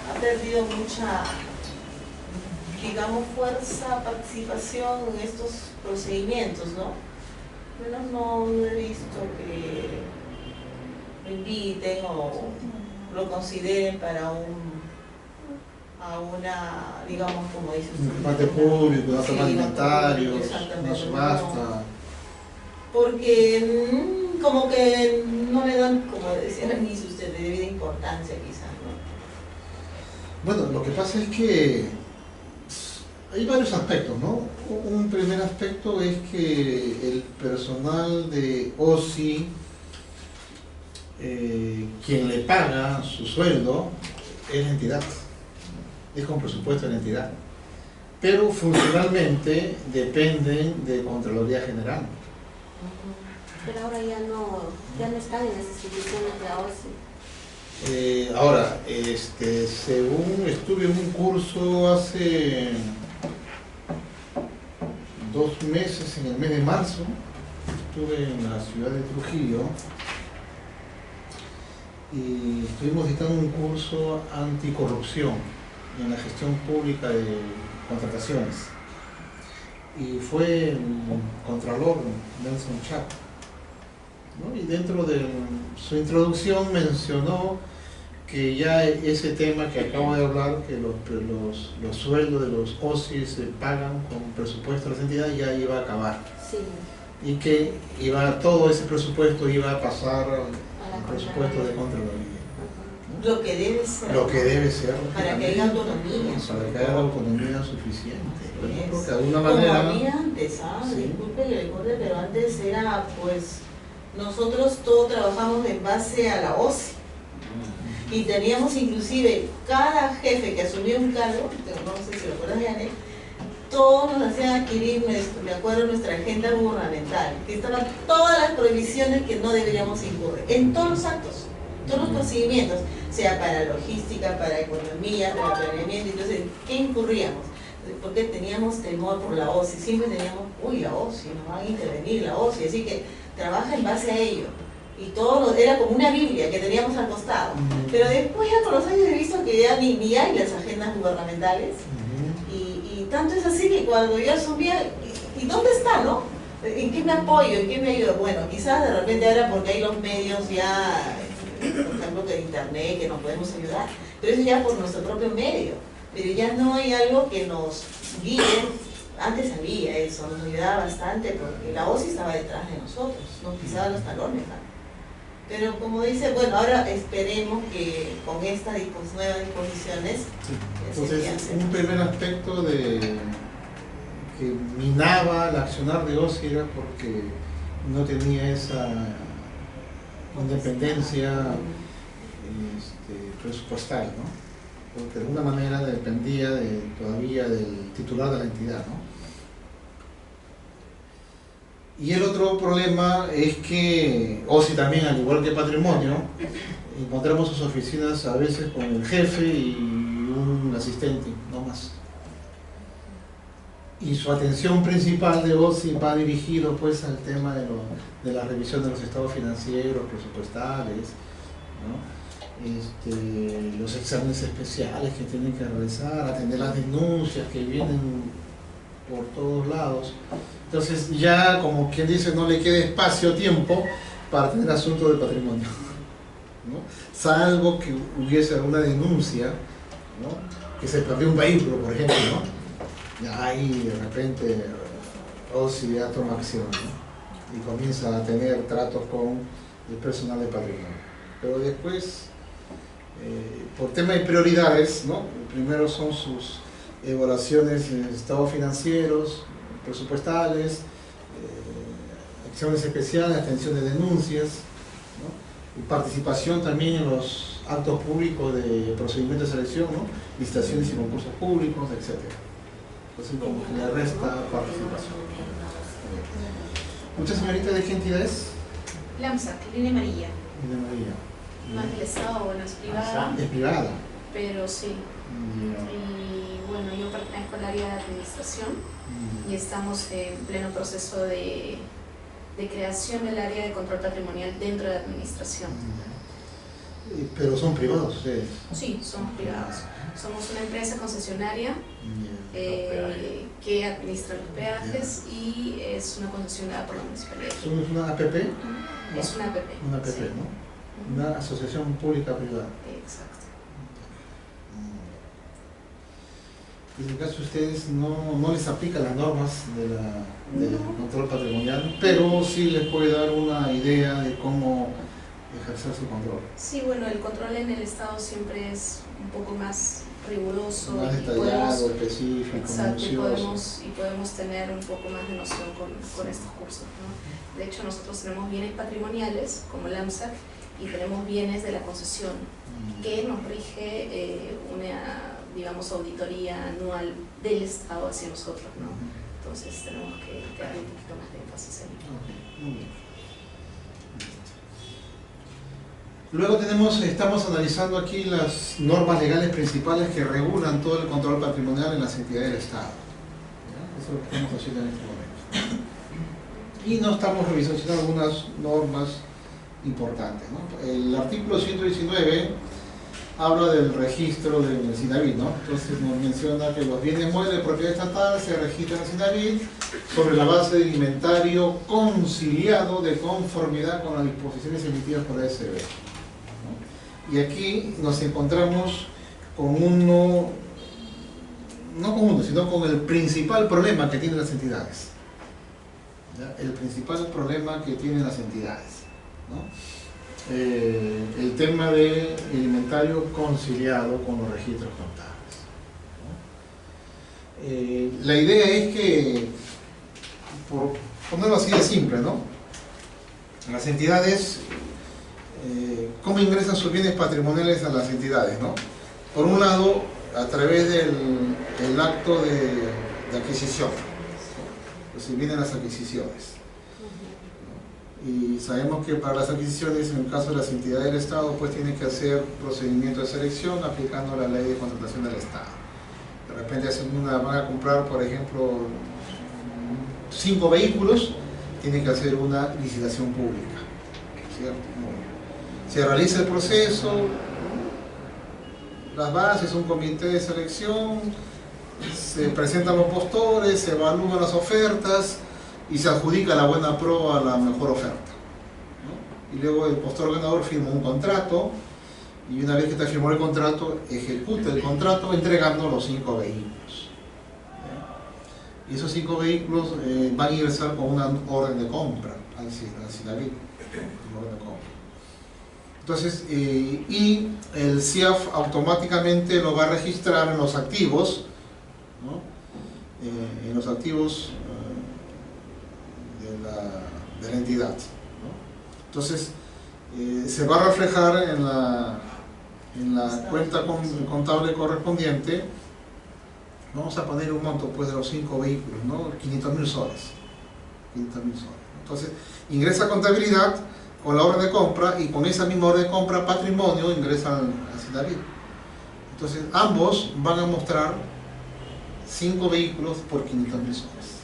ha perdido mucha, digamos, fuerza, participación en estos procedimientos, ¿no? Menos no he visto que lo inviten o lo consideren para una, digamos, como dice usted, un debate público, datos sí, alimentarios, exactamente, una subasta. Porque como que no le dan, como decía al inicio usted, de debida importancia quizás, ¿no? Bueno, lo que pasa es que hay varios aspectos, ¿no? Un primer aspecto es que el personal de OSI, quien le paga su sueldo, es la entidad, es con presupuesto de la entidad, pero funcionalmente dependen de Contraloría General. Pero ahora ya no están en las instituciones de la OSI. Ahora, según estuve en un curso hace 2 meses, en el mes de marzo, estuve en la ciudad de Trujillo y estuvimos dictando un curso anticorrupción en la gestión pública de contrataciones. Y fue el Contralor Nelson Chap, ¿no? Y dentro de su introducción mencionó que ya ese tema que acabo de hablar, que los sueldos de los OSI se pagan con presupuesto de las entidades, ya iba a acabar. Sí. Y que todo ese presupuesto iba a pasar al presupuesto de Contraloría. ¿no? Lo que debe ser. Lo que debe ser. Para que haya autonomía. Para que haya autonomía suficiente. Por ejemplo, que de alguna Como manera... había antes, Sí. disculpe que le corte, pero antes era, pues, nosotros todos trabajamos en base a la OSI. Y teníamos inclusive cada jefe que asumía un cargo, no sé si lo acuerdas, Janet, todos nos hacían adquirir, me acuerdo, nuestra agenda gubernamental, que estaban todas las prohibiciones que no deberíamos incurrir, en todos los actos, todos los procedimientos, sea para logística, para economía, para planeamiento. Entonces, ¿qué incurríamos? Porque teníamos temor por la OSI, siempre teníamos, uy, la OSI, nos van a intervenir la OSI, así que trabaja en base a ello. Y todo era como una Biblia que teníamos al costado. Pero después ya con los años he visto que ya ni hay las agendas gubernamentales. Y tanto es así que cuando yo asumía, ¿y dónde está, no? ¿En qué me apoyo? ¿En qué me ayuda? Bueno, quizás de repente ahora porque hay los medios ya, por ejemplo, de internet, que nos podemos ayudar. Pero eso ya por nuestro propio medio. Pero ya no hay algo que nos guíe. Antes había eso, nos ayudaba bastante porque la OSI estaba detrás de nosotros, nos pisaba los talones, ¿no? Pero como dice, bueno, ahora esperemos que con estas nuevas disposiciones... Entonces, un primer aspecto que minaba el accionar de OSI era porque no tenía esa independencia presupuestal, ¿no? Porque de alguna manera dependía todavía del titular de la entidad, ¿no? Y el otro problema es que OSI también, al igual que Patrimonio, encontramos sus oficinas a veces con el jefe y un asistente, no más. Y su atención principal de OSI va dirigido pues al tema de la revisión de los estados financieros, presupuestales, ¿no? Los exámenes especiales que tienen que realizar, atender las denuncias que vienen por todos lados. Entonces ya, como quien dice, no le queda espacio, tiempo para tener asuntos de patrimonio, ¿no? Salvo que hubiese alguna denuncia, ¿no? Que se perdió un vehículo, por ejemplo, ¿no? Ya ahí de repente OSI ya toma acción, ¿no? Y comienza a tener tratos con el personal de patrimonio. Pero después, por tema de prioridades, ¿no? Primero son sus evaluaciones de estados financieros, presupuestales, acciones especiales, atención de denuncias, ¿no? Y participación también en los actos públicos de procedimiento de selección, ¿no? Licitaciones y concursos públicos, etc. Entonces, como que le resta participación. ¿Mucha señorita de qué entidad es? LAMSAC, línea amarilla. Línea amarilla. No es del Estado, bueno, es privada. Es privada. Pero sí. Y bueno, yo pertenezco al área de administración y estamos en pleno proceso de creación del área de control patrimonial dentro de la administración. Pero son privados ustedes. Sí, somos privados. Somos una empresa concesionaria que administra los peajes y es una concesionada por la municipalidad. ¿Somos una APP? Es una APP. Una APP, sí. ¿no? Una asociación pública privada. Exacto. En este caso ustedes no les aplican las normas del control patrimonial, pero sí les puede dar una idea de cómo ejercer su control. Sí, bueno, el control en el Estado siempre es un poco más riguroso, Más y detallado, específico, exacto, minucioso. y podemos tener un poco más de noción con estos cursos, ¿no? De hecho, nosotros tenemos bienes patrimoniales, como el AMSAC, y tenemos bienes de la concesión, que nos rige una, digamos, auditoría anual del Estado hacia nosotros, ¿no? Entonces tenemos que darle un poquito más de énfasis en ello. Okay, muy bien. Luego estamos analizando aquí las normas legales principales que regulan todo el control patrimonial en las entidades del Estado. ¿Ya? Eso es lo que estamos haciendo en este momento. Y no estamos revisando algunas normas importantes, ¿no? El artículo 119 habla del registro del SINAVIT, ¿no? Entonces nos menciona que los bienes muebles de propiedad estatal se registran en el SINAVIT sobre la base del inventario conciliado de conformidad con las disposiciones emitidas por la SB. Y aquí nos encontramos con sino con el principal problema que tienen las entidades. ¿Ya? El principal problema que tienen las entidades, ¿no? El tema del inventario conciliado con los registros contables, ¿no? La idea es que, por ponerlo así de simple, ¿no? Las entidades, ¿cómo ingresan sus bienes patrimoniales a las entidades, ¿no? Por un lado, a través del acto de adquisición, ¿no? Pues vienen las adquisiciones, ¿no? Y sabemos que para las adquisiciones, en el caso de las entidades del Estado, pues tienen que hacer procedimiento de selección aplicando la ley de contratación del Estado. De repente van a comprar, por ejemplo, 5 vehículos, tienen que hacer una licitación pública, ¿cierto? Se realiza el proceso, las bases, un comité de selección, se presentan los postores, se evalúan las ofertas y se adjudica la buena proa a la mejor oferta, ¿no? Y luego el postor ganador firma un contrato y una vez que está firmado el contrato, ejecuta el contrato entregando los 5 vehículos. ¿Ya? Y esos 5 vehículos van a ingresar con una orden de compra al SINAVIT, una orden de compra. Entonces, y el CIAF automáticamente lo va a registrar en los activos, ¿no? En los activos de la entidad, ¿no? Entonces, se va a reflejar en la cuenta contable correspondiente. Vamos a poner un monto pues de los 5 vehículos, ¿no? 500.000 soles. 500.000 soles. Entonces, ingresa a contabilidad con la orden de compra y con esa misma orden de compra patrimonio ingresa al SINAVIT. Entonces ambos van a mostrar 5 vehículos por 500.000 soles,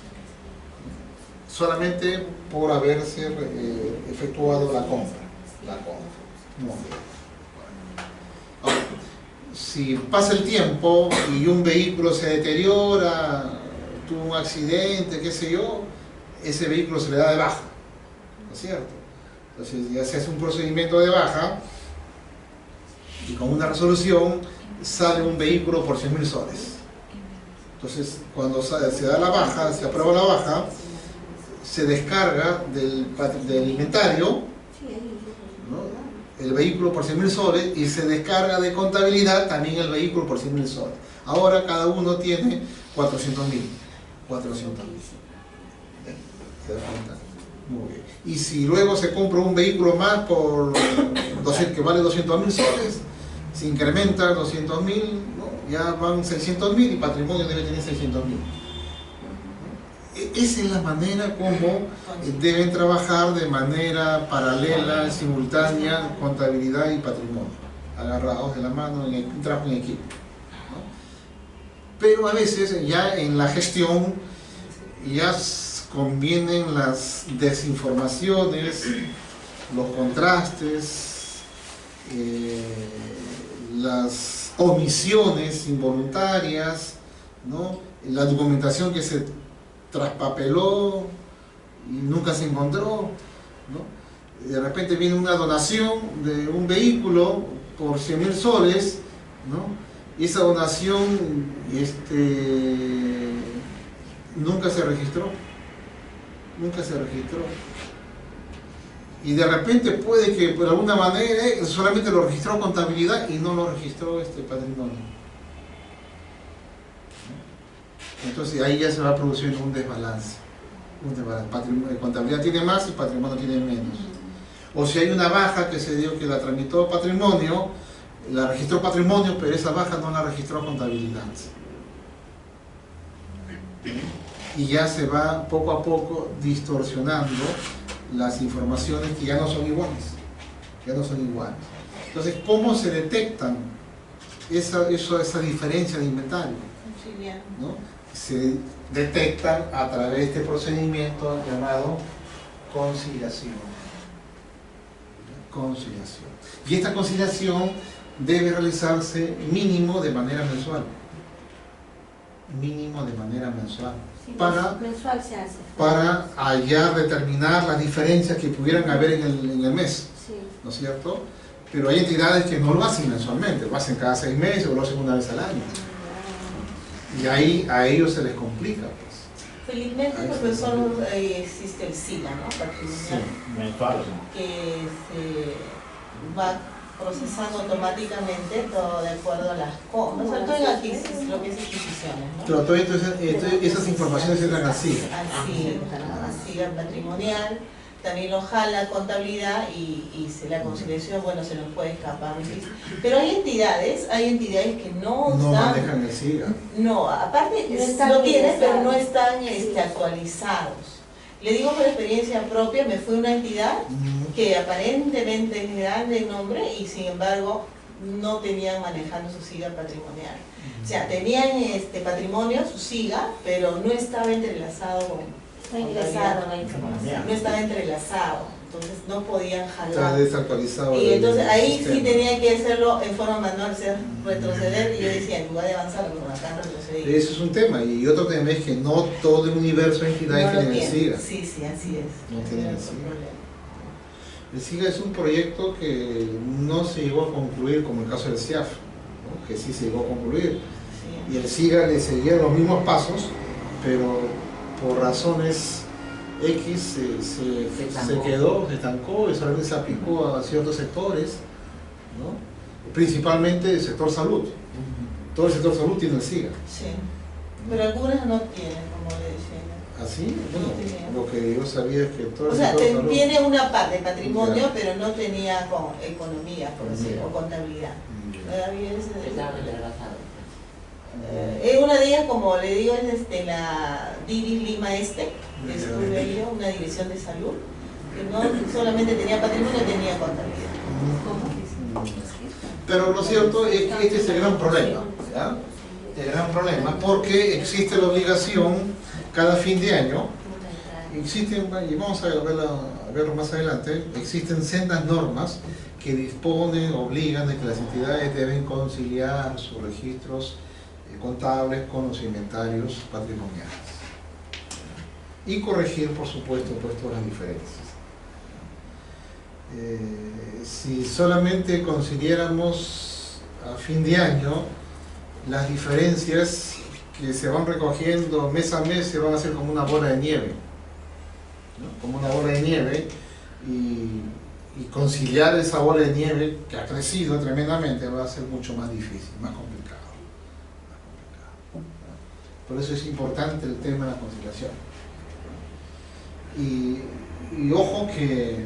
solamente por haberse efectuado la compra. Muy bien. Ahora, si pasa el tiempo y un vehículo se deteriora, tuvo un accidente, qué sé yo, ese vehículo se le da de baja, ¿no es cierto? Entonces ya se hace un procedimiento de baja y con una resolución sale un vehículo por 100.000 soles. Entonces cuando se da la baja, se aprueba la baja, se descarga del inventario, ¿no? El vehículo por 100.000 soles y se descarga de contabilidad también el vehículo por 100.000 soles. Ahora cada uno tiene 400.000. 400.000. ¿Te das cuenta? Muy bien. Y si luego se compra un vehículo más que vale 200.000 soles, se incrementa 200.000, ¿no? Ya van 600.000 y patrimonio debe tener 600.000. Esa es la manera como deben trabajar de manera paralela, simultánea, contabilidad y patrimonio, agarrados de la mano, un trabajo en equipo, ¿no? Pero a veces ya en la gestión ya convienen las desinformaciones, los contrastes, las omisiones involuntarias, ¿no? La documentación que se traspapeló y nunca se encontró, ¿no? De repente viene una donación de un vehículo por 100.000 soles, ¿no? esa donación nunca se registró. Y de repente puede que por alguna manera solamente lo registró contabilidad y no lo registró patrimonio. Entonces ahí ya se va a producir un desbalance. Contabilidad tiene más y patrimonio tiene menos. O si hay una baja que se dio que la tramitó patrimonio, la registró patrimonio, pero esa baja no la registró contabilidad. Y ya se va poco a poco distorsionando las informaciones que ya no son iguales. Entonces, ¿cómo se detectan esa diferencia de inventario? ¿No? Se detectan a través de este procedimiento llamado conciliación. Y esta conciliación debe realizarse mínimo de manera mensual. Sí, para, mensual se hace. Para allá determinar las diferencias que pudieran haber en el mes, Sí. ¿no es cierto? Pero hay entidades que no lo hacen mensualmente, lo hacen cada 6 meses o lo hacen una vez al año. Y ahí a ellos se les complica, pues. Felizmente, Ahí profesor, sí. existe el SIGA, ¿no? Patrimonial, Sí. Mensual. que se va procesando automáticamente todo de acuerdo a las compras, sobre todo en lo que es adquisiciones, ¿no? Pero todas esas informaciones entran así. Así, SIGA patrimonial, también lo jala contabilidad y la conciliación, bueno, se nos puede escapar. Pero hay entidades que no No están, manejan el SIGA. no, aparte No están lo tienen, pero no ingresados. están actualizados. Le digo por experiencia propia, me fui a una entidad que aparentemente es grande en nombre y sin embargo no tenían manejando su SIGA patrimonial. O sea, tenían patrimonio, su SIGA, pero no estaba entrelazado con Está ingresado la información. no estaba entrelazado, entonces no podían Está jalar. desactualizado. Y entonces el ahí sí sistema. tenía que hacerlo en forma manual, hacer retroceder, y yo decía, en lugar de avanzar, por acá retroceder. Eso es un tema. Y otro tema es que no todo el universo de entidades No lo tiene el tiene. SIGA. Sí, así es. No tiene el Ese es SIGA. problema. El SIGA es un proyecto que no se llegó a concluir como el caso del CIAF, ¿no? Que sí se llegó a concluir. Sí. Y el SIGA le seguía los mismos pasos, pero por razones X se quedó, se estancó y solamente se aplicó a ciertos sectores, ¿no? Principalmente el sector salud. Todo el sector salud tiene el SIGA. Sí. Pero algunas no tienen, como le decía. ¿Así? Bueno, No tenía. lo que yo sabía es que todo O el sea, sector salud... tiene una parte de patrimonio, Ya. pero no tenía con economía, por decirlo, o contabilidad. Había ese- Estaban entrelazados. una de ellas, como le digo, es la Divis Lima que estuve ahí, una división de salud, que no solamente tenía patrimonio, tenía contabilidad. Pero lo cierto es que este es el gran problema, ¿ya? El gran problema, porque existe la obligación cada fin de año, existen, y vamos a verlo más adelante, existen sendas normas que disponen, obligan de que las entidades deben conciliar sus registros contables con los inventarios patrimoniales y corregir, por supuesto, pues, todas las diferencias. Si solamente conciliáramos a fin de año, las diferencias que se van recogiendo mes a mes se van a hacer como una bola de nieve, ¿no? Como una bola de nieve, y conciliar esa bola de nieve que ha crecido tremendamente va a ser mucho más difícil, más complicado. Por eso es importante el tema de la conciliación. Y ojo que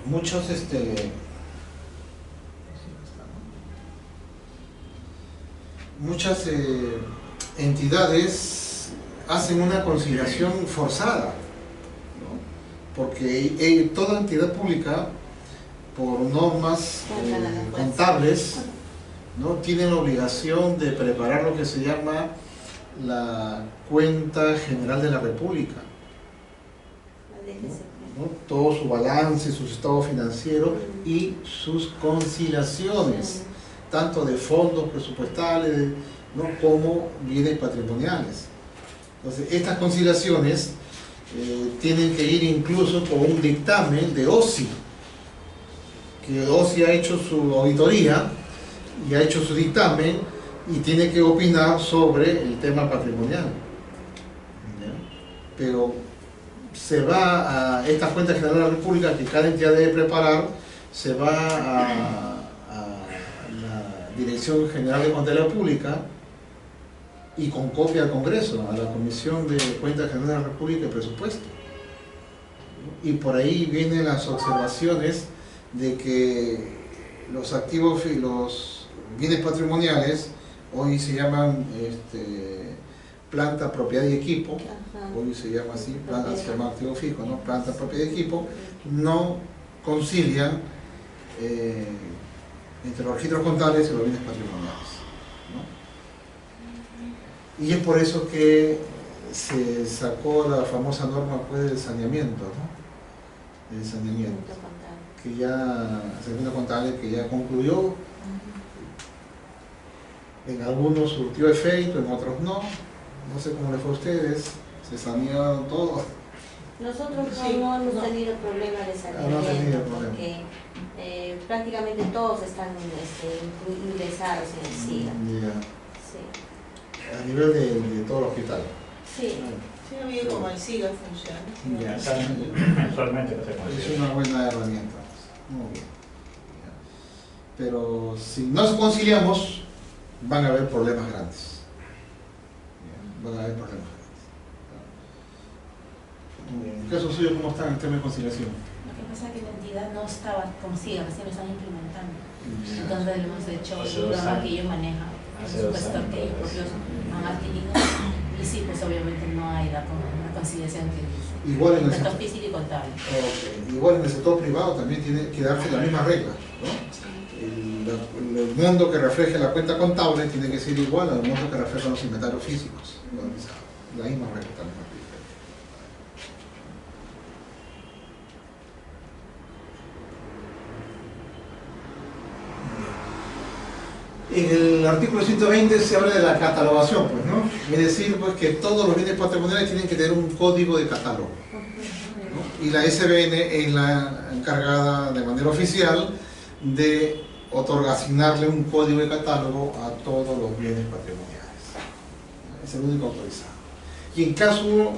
muchos muchas entidades hacen una conciliación forzada, ¿no? Porque toda entidad pública, por normas contables, ¿no? Tienen la obligación de preparar lo que se llama la Cuenta General de la República, ¿no? Todo su balance, su estado financiero y sus conciliaciones, tanto de fondos presupuestales, ¿no? Como bienes patrimoniales. Entonces, estas conciliaciones tienen que ir incluso con un dictamen de OSI, que OSI ha hecho su auditoría y ha hecho su dictamen y tiene que opinar sobre el tema patrimonial. ¿Ya? Pero se va a esta cuenta general de la República que cada entidad debe preparar, se va a la Dirección General de Contabilidad Pública y con copia al Congreso, a la Comisión de Cuentas Generales de la República y Presupuesto. Y por ahí vienen las observaciones de que los activos y los bienes patrimoniales hoy se llaman planta, propiedad y equipo, hoy se llama así, planta, se llama activo fijo, ¿no? Planta, propiedad y equipo, no concilian entre los registros contables y los bienes patrimoniales, ¿no? Y es por eso que se sacó la famosa norma pues, del saneamiento, ¿no? El saneamiento, que ya, saneamiento contable que ya concluyó. En algunos surtió efecto, en otros no. No sé cómo les fue a ustedes, se sanearon todos. Nosotros Sí, no hemos tenido problemas de saneamiento porque prácticamente todos están ingresados en el SIGA. Ya. Sí. A nivel de todo el hospital. Sí. Sí, ha habido como el SIGA funciona. Ya. Mensualmente no se Es consigue. una buena herramienta. Muy bien. Ya. Pero si no conciliamos, van a haber problemas grandes. Ya. Van a haber problemas grandes. Muy bien. En el caso suyo, ¿cómo está en el tema de conciliación? Lo que pasa es que la entidad no estaba con SIGA, recién lo están implementando. Ya. Entonces le hemos hecho Hace el 2 programa años. que ellos manejan, el Hace 2 presupuesto años, que ellos propios han adquirido. Y sí, pues obviamente no hay la conciliación que dice. Igual en el Tanto sector, físico y contable. igual en el sector privado también tiene que darse la misma regla, ¿no? El mundo que refleje la cuenta contable tiene que ser igual al mundo que refleja los inventarios físicos. La misma regla también. En el artículo 120 se habla de la catalogación, pues, ¿no? Es decir, pues, que todos los bienes patrimoniales tienen que tener un código de catálogo, ¿no? Y la SBN es la encargada de manera oficial de asignarle un código de catálogo a todos los bienes patrimoniales. Es el único autorizado. Y en caso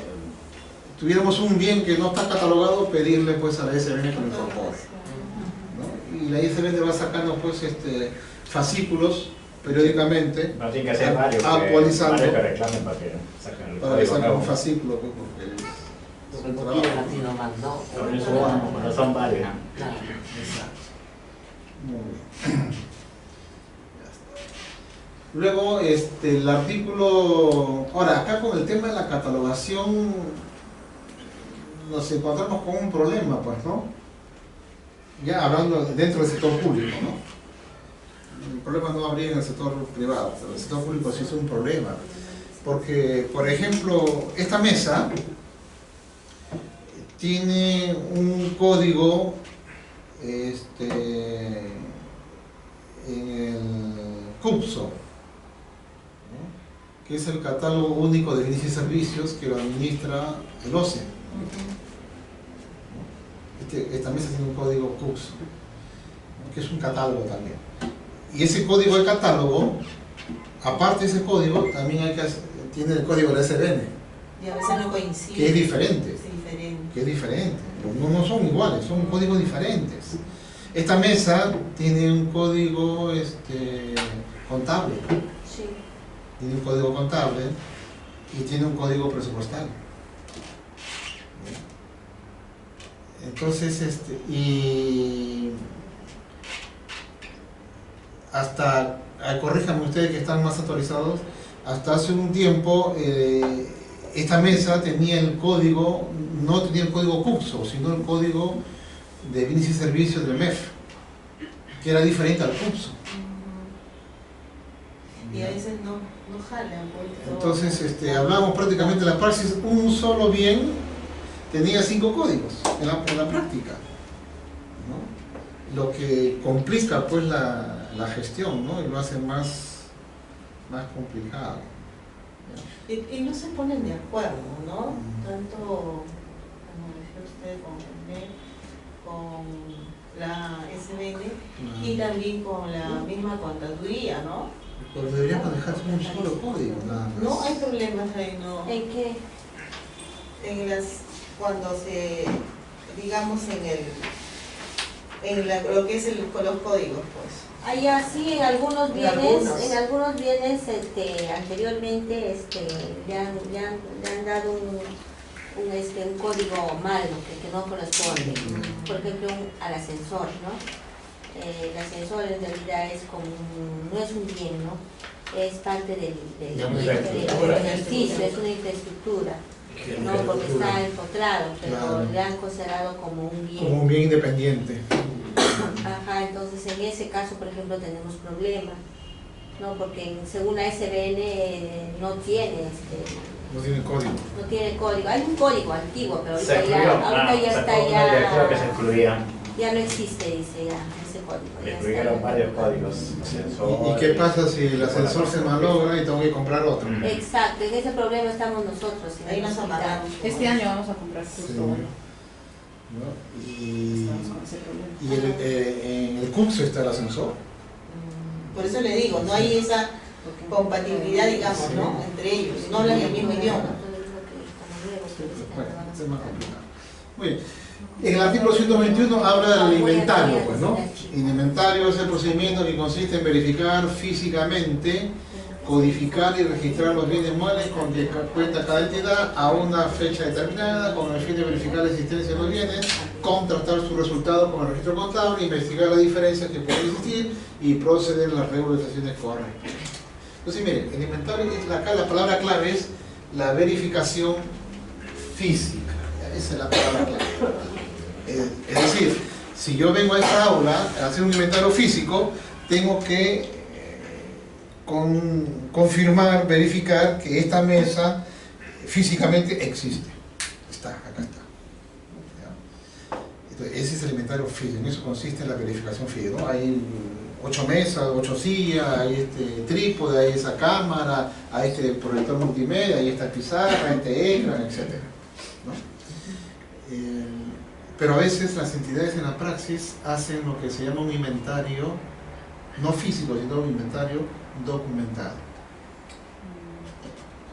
tuviéramos un bien que no está catalogado, pedirle pues a la SBN que lo incorpore, ¿no? Y la SBN va sacando pues fascículos periódicamente, No tiene que ser varios, actualizando, varios que reclamen para que saquen el para que código saquen un nuevo. fascículo, pues, porque es Porque un no trabajo. quieren así nomás, ¿no? Por eso, cuando son varios. Claro. Exacto. Muy bien. Ya está. Luego, el artículo... Ahora, acá con el tema de la catalogación nos encontramos con un problema, pues, ¿no? Ya hablando dentro del sector público, ¿no? El problema no habría en el sector privado, pero el sector público sí es un problema. Porque, por ejemplo, esta mesa tiene un código en el CUPSO, ¿no? Que es el catálogo único de bienes y servicios que lo administra el OCE. Esta mesa tiene un código CUPSO, ¿no? Que es un catálogo también. Y ese código de catálogo, aparte de ese código, también tiene el código de la SBN, Y a veces no coincide. que es diferente. Es diferente. Que es diferente, no son iguales, son códigos diferentes. Esta mesa tiene un código contable, Sí. tiene un código contable y tiene un código presupuestal. Entonces, y hasta, corríjanme ustedes que están más actualizados, hasta hace un tiempo esta mesa tenía el código, no tenía el código CUPSO, sino el código de bienes y servicios del MEF, que era diferente al CUPSO. Y a veces no jalan. Pues, Entonces, hablamos prácticamente de la praxis, un solo bien tenía 5 códigos en la práctica, ¿no? Lo que complica pues la gestión, ¿no? Y lo hace más complicado. Y no se ponen de acuerdo, ¿no? Tanto, como decía usted, con el MEF, con la SBN y también con la misma contaduría, ¿no? Pero debería manejarse un solo código, nada más. No hay problemas ahí, ¿no? ¿En qué? En las, cuando se, digamos lo que es los códigos, pues. Allá sí, en algunos bienes, anteriormente le han dado un código malo que no corresponde. Por ejemplo, al ascensor, ¿no? El ascensor en realidad es como no es un bien, ¿no? Es parte del edificio, es una infraestructura. No, porque está empotrado, pero claro, le han considerado como un bien. Como un bien independiente. Ajá, entonces en ese caso, por ejemplo, tenemos problemas, ¿no? Porque según la SBN no tiene No tiene código. no tiene código. Hay un código antiguo, pero Se ahorita excluyó. ya Sacó está una directiva que se excluía. ya no existe, dice ya ese código. Le Ya excluyeron está. varios códigos. Ascensor, ¿Y qué pasa si el ascensor se malogra y tengo que comprar otro? Exacto, en ese problema estamos nosotros. en Ahí el nos hospital. amarramos. Este año vamos a comprar Sí. justo uno. ¿No? Y Estamos con ese problema. en el curso está el ascensor. Por eso le digo, no hay esa compatibilidad, digamos, Sí. ¿no? Entre ellos, no hablan el mismo idioma. Bueno, es más complicado. Muy bien. En el artículo 121 habla del inventario, pues, ¿no? El inventario es el procedimiento que consiste en verificar físicamente, codificar y registrar los bienes muebles con que cuenta cada entidad a una fecha determinada, con el fin de verificar la existencia de los bienes, contrastar sus resultados con el registro contable, investigar las diferencias que pueden existir y proceder a las regularizaciones correctas. Entonces, miren, el inventario, acá la palabra clave es la verificación física. Esa es la palabra clave. Es decir, si yo vengo a esta aula a hacer un inventario físico, tengo que confirmar, verificar que esta mesa físicamente existe. Acá está. ¿Ya? Entonces, ese es el inventario físico, en eso consiste la verificación física, ¿no? Hay 8 mesas, 8 sillas, hay trípode, hay esa cámara, hay proyector multimedia, hay esta pizarra, ecran, etc. ¿No? Pero a veces las entidades en la praxis hacen lo que se llama un inventario, no físico, sino un inventario documentado.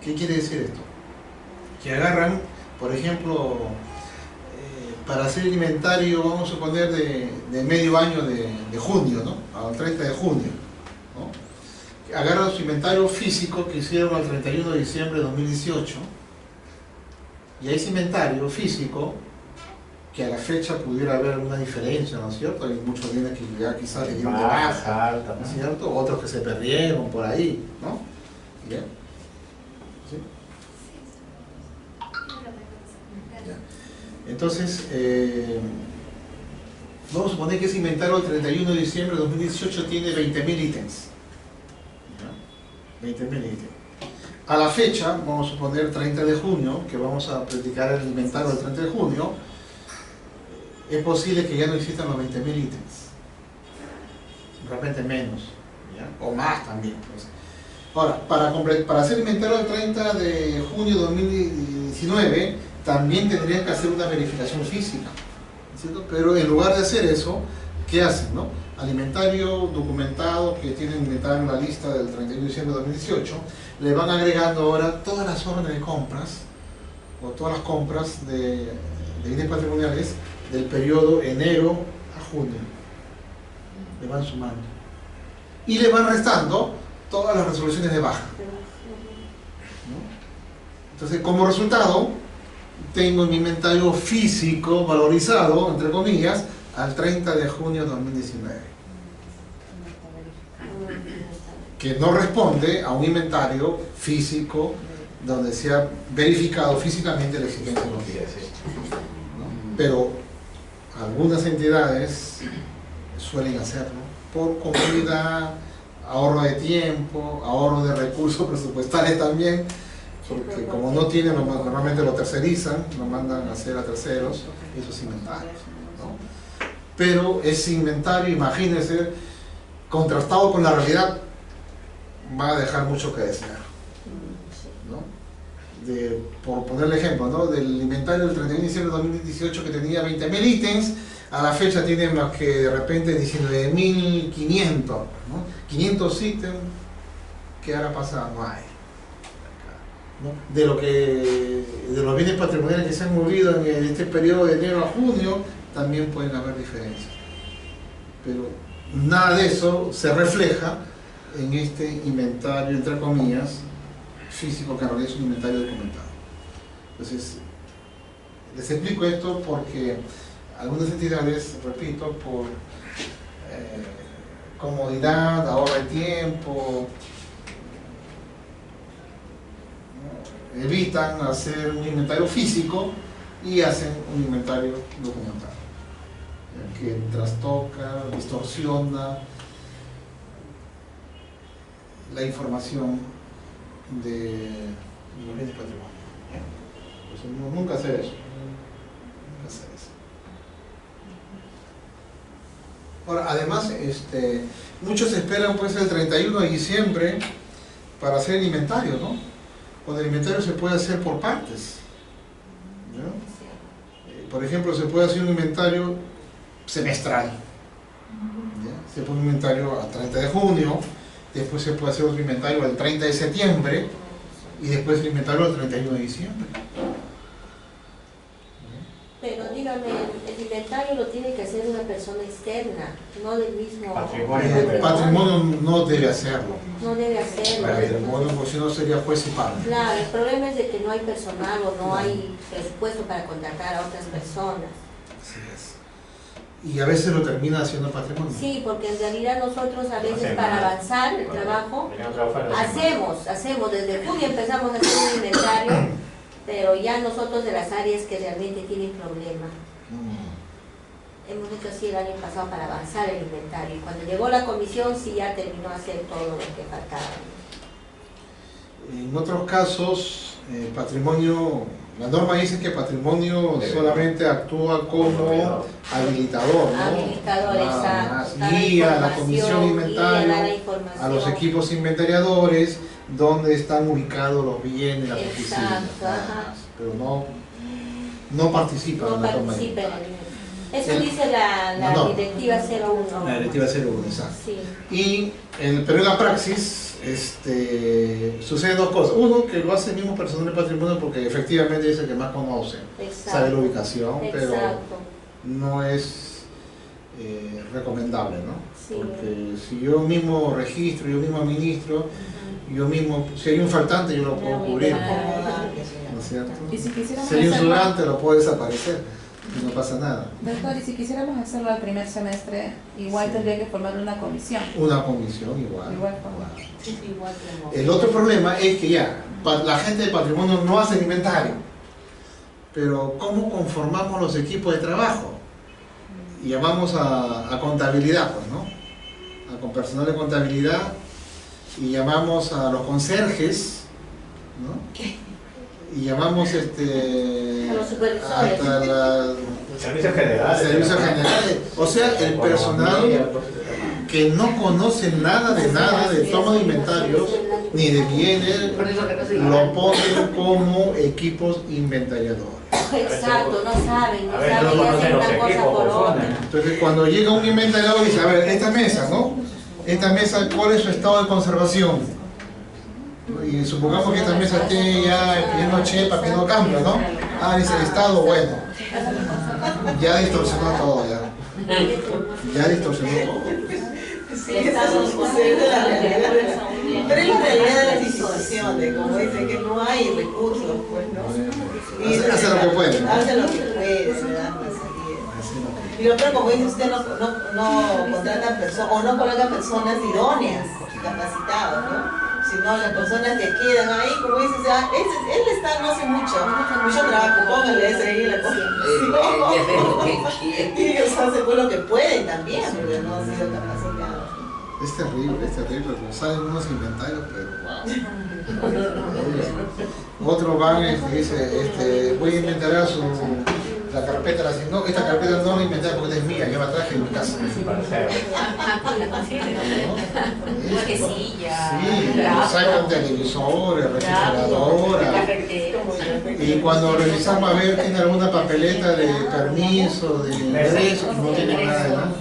¿Qué quiere decir esto? Que agarran, por ejemplo, para hacer el inventario, vamos a suponer, de medio año de junio, ¿no? Al 30 de junio, ¿no? Agarran su inventario físico que hicieron al 31 de diciembre de 2018 y a ese inventario físico, que a la fecha pudiera haber alguna diferencia, ¿no es cierto? Hay muchos bienes que ya quizás le dieron de baja, ¿no es cierto? Otros que se perdieron por ahí, ¿no? ¿Bien? ¿Sí? Ya. Entonces, vamos a suponer que ese inventario del 31 de diciembre de 2018 tiene 20.000 ítems. ¿Ya? 20.000 ítems. A la fecha, vamos a suponer 30 de junio, que vamos a practicar el inventario del 30 de junio, es posible que ya no existan los 20.000 ítems. De repente menos, ¿ya? O más también. Pues. Ahora, para hacer el inventario del 30 de junio de 2019, también tendrían que hacer una verificación física, ¿cierto? Pero en lugar de hacer eso, ¿qué hacen? ¿No? Al inventario documentado que tienen inventado en la lista del 31 de diciembre de 2018, le van agregando ahora todas las órdenes de compras, o todas las compras de bienes patrimoniales del periodo enero a junio. Le van sumando. Y le van restando todas las resoluciones de baja. ¿No? Entonces, como resultado, tengo mi inventario físico valorizado, entre comillas, al 30 de junio de 2019. Que no responde a un inventario físico donde se ha verificado físicamente la existencia de los bienes. ¿No? Pero algunas entidades suelen hacerlo por comodidad, ahorro de tiempo, ahorro de recursos presupuestales también, porque como no tienen, normalmente lo tercerizan, lo mandan a hacer a terceros, esos inventarios, ¿no? Pero ese inventario, imagínense, contrastado con la realidad, va a dejar mucho que desear, ¿no? Por ponerle ejemplo, ¿no? Del inventario del 31 de diciembre de 2018 que tenía 20.000 ítems, a la fecha tienen más que de repente 19.500, ¿no? 500 ítems, ¿qué hará pasar? No hay. ¿No? De los bienes patrimoniales que se han movido en este periodo de enero a junio, también pueden haber diferencias. Pero nada de eso se refleja en este inventario, entre comillas, físico, que en realidad es un inventario documentado. Entonces, les explico esto porque algunas entidades, repito, por comodidad, ahorro de tiempo, ¿no? Evitan hacer un inventario físico y hacen un inventario documentado, que trastoca, distorsiona la información de los bienes patrimoniales. Pues nunca hacer eso. Nunca hacer eso. Ahora, además, muchos esperan pues el 31 de diciembre para hacer el inventario, ¿no? Cuando el inventario se puede hacer por partes, ¿no? Por ejemplo, se puede hacer un inventario semestral, ¿ya? Se pone un inventario al 30 de junio, después se puede hacer otro inventario al 30 de septiembre y después el inventario al 31 de diciembre. Pero dígame, el inventario lo tiene que hacer una persona externa, no del mismo Patrimonio. El patrimonio no debe hacerlo. No debe hacerlo. El patrimonio, porque si no sería juez y parte. Claro, el problema es de que no hay personal o no hay presupuesto para contratar a otras personas. Así es. Y a veces lo termina haciendo patrimonio. Sí, porque en realidad nosotros a veces Hacemos. para avanzar el trabajo Venía a trabajar la semana. hacemos, desde junio empezamos a hacer un inventario, pero ya nosotros de las áreas que realmente tienen problema. Hemos hecho así el año pasado para avanzar el inventario y cuando llegó la comisión sí ya terminó de hacer todo lo que faltaba. En otros casos, patrimonio, la norma dice que patrimonio solamente actúa como habilitador, ¿no? Habilitador, Nada más. exacto. Guía a la comisión de inventario, a los equipos. equipos inventariadores, donde están ubicados los bienes, las Exacto, oficinas, nada ajá. más. Pero no participa No en la toma de participa en inventario. Eso El- dice la no. directiva 01. La directiva 01, exacto. Sí, Pero en la praxis suceden dos cosas. Uno, que lo hace el mismo personal de patrimonio porque efectivamente es el que más conoce, sabe la exacto. ubicación, pero Exacto. no es recomendable, ¿no? Sí. Porque si yo mismo registro, yo mismo administro, yo mismo, si hay un faltante yo lo puedo cubrir, ¿no es cierto? Y si quisiéramos Si hay un hacerlo, sobrante lo puedo desaparecer y no pasa nada. doctor, y si quisiéramos hacerlo al primer semestre, igual Sí. tendría que formar una comisión. Una comisión igual. Igual. Igual que El otro problema es que ya, la gente de patrimonio no hace el inventario, pero ¿cómo conformamos los equipos de trabajo? Y llamamos a contabilidad, pues, ¿no? Con personal de contabilidad, y llamamos a los conserjes, ¿no? Y llamamos A los supervisores. hasta la Servicios generales. servicios generales, o sea, el personal que no conoce nada de toma de inventarios ni de bienes, lo ponen como equipos inventariadores. Exacto, no saben, no A ver, no saben, conocen hacen los una cosa equipos, por otra. funcionan. Entonces, cuando llega un inventariador y dice, a ver, esta mesa, ¿no? Esta mesa, ¿cuál es su estado de conservación? Y supongamos que esta mesa tiene ya pidiendo chepa, pidiendo cambio, ¿no? Ah, dice el estado, bueno. Ya distorsionó todo, ya. Ya distorsionó todo. Sí, eso sucede de la realidad. Pero es la realidad de las instituciones, como dicen, que no hay recursos, pues, ¿no? Y Hace lo que puede. Hace lo que puede, ¿verdad? Así es. Y lo otro, como dice usted, no contratan personas, o no colocan personas idóneas, capacitadas, ¿no? Sino las personas que quedan ahí, como dices, él está, no hace mucho trabajo, póngale ese ahí la cosa. Y ellos hacen pues lo que pueden también, porque no han sido capacitados. Es terrible, porque salen unos inventarios, pero wow. Otro van y dice, voy a inventar la carpeta la asignó, esta carpeta no la inventé porque es mía, yo la traje de mi casa. Sí, sacan televisores, refrigeradoras. Y cuando revisamos a ver, tiene alguna papeleta de permiso, de ingreso, no tiene nada de nada.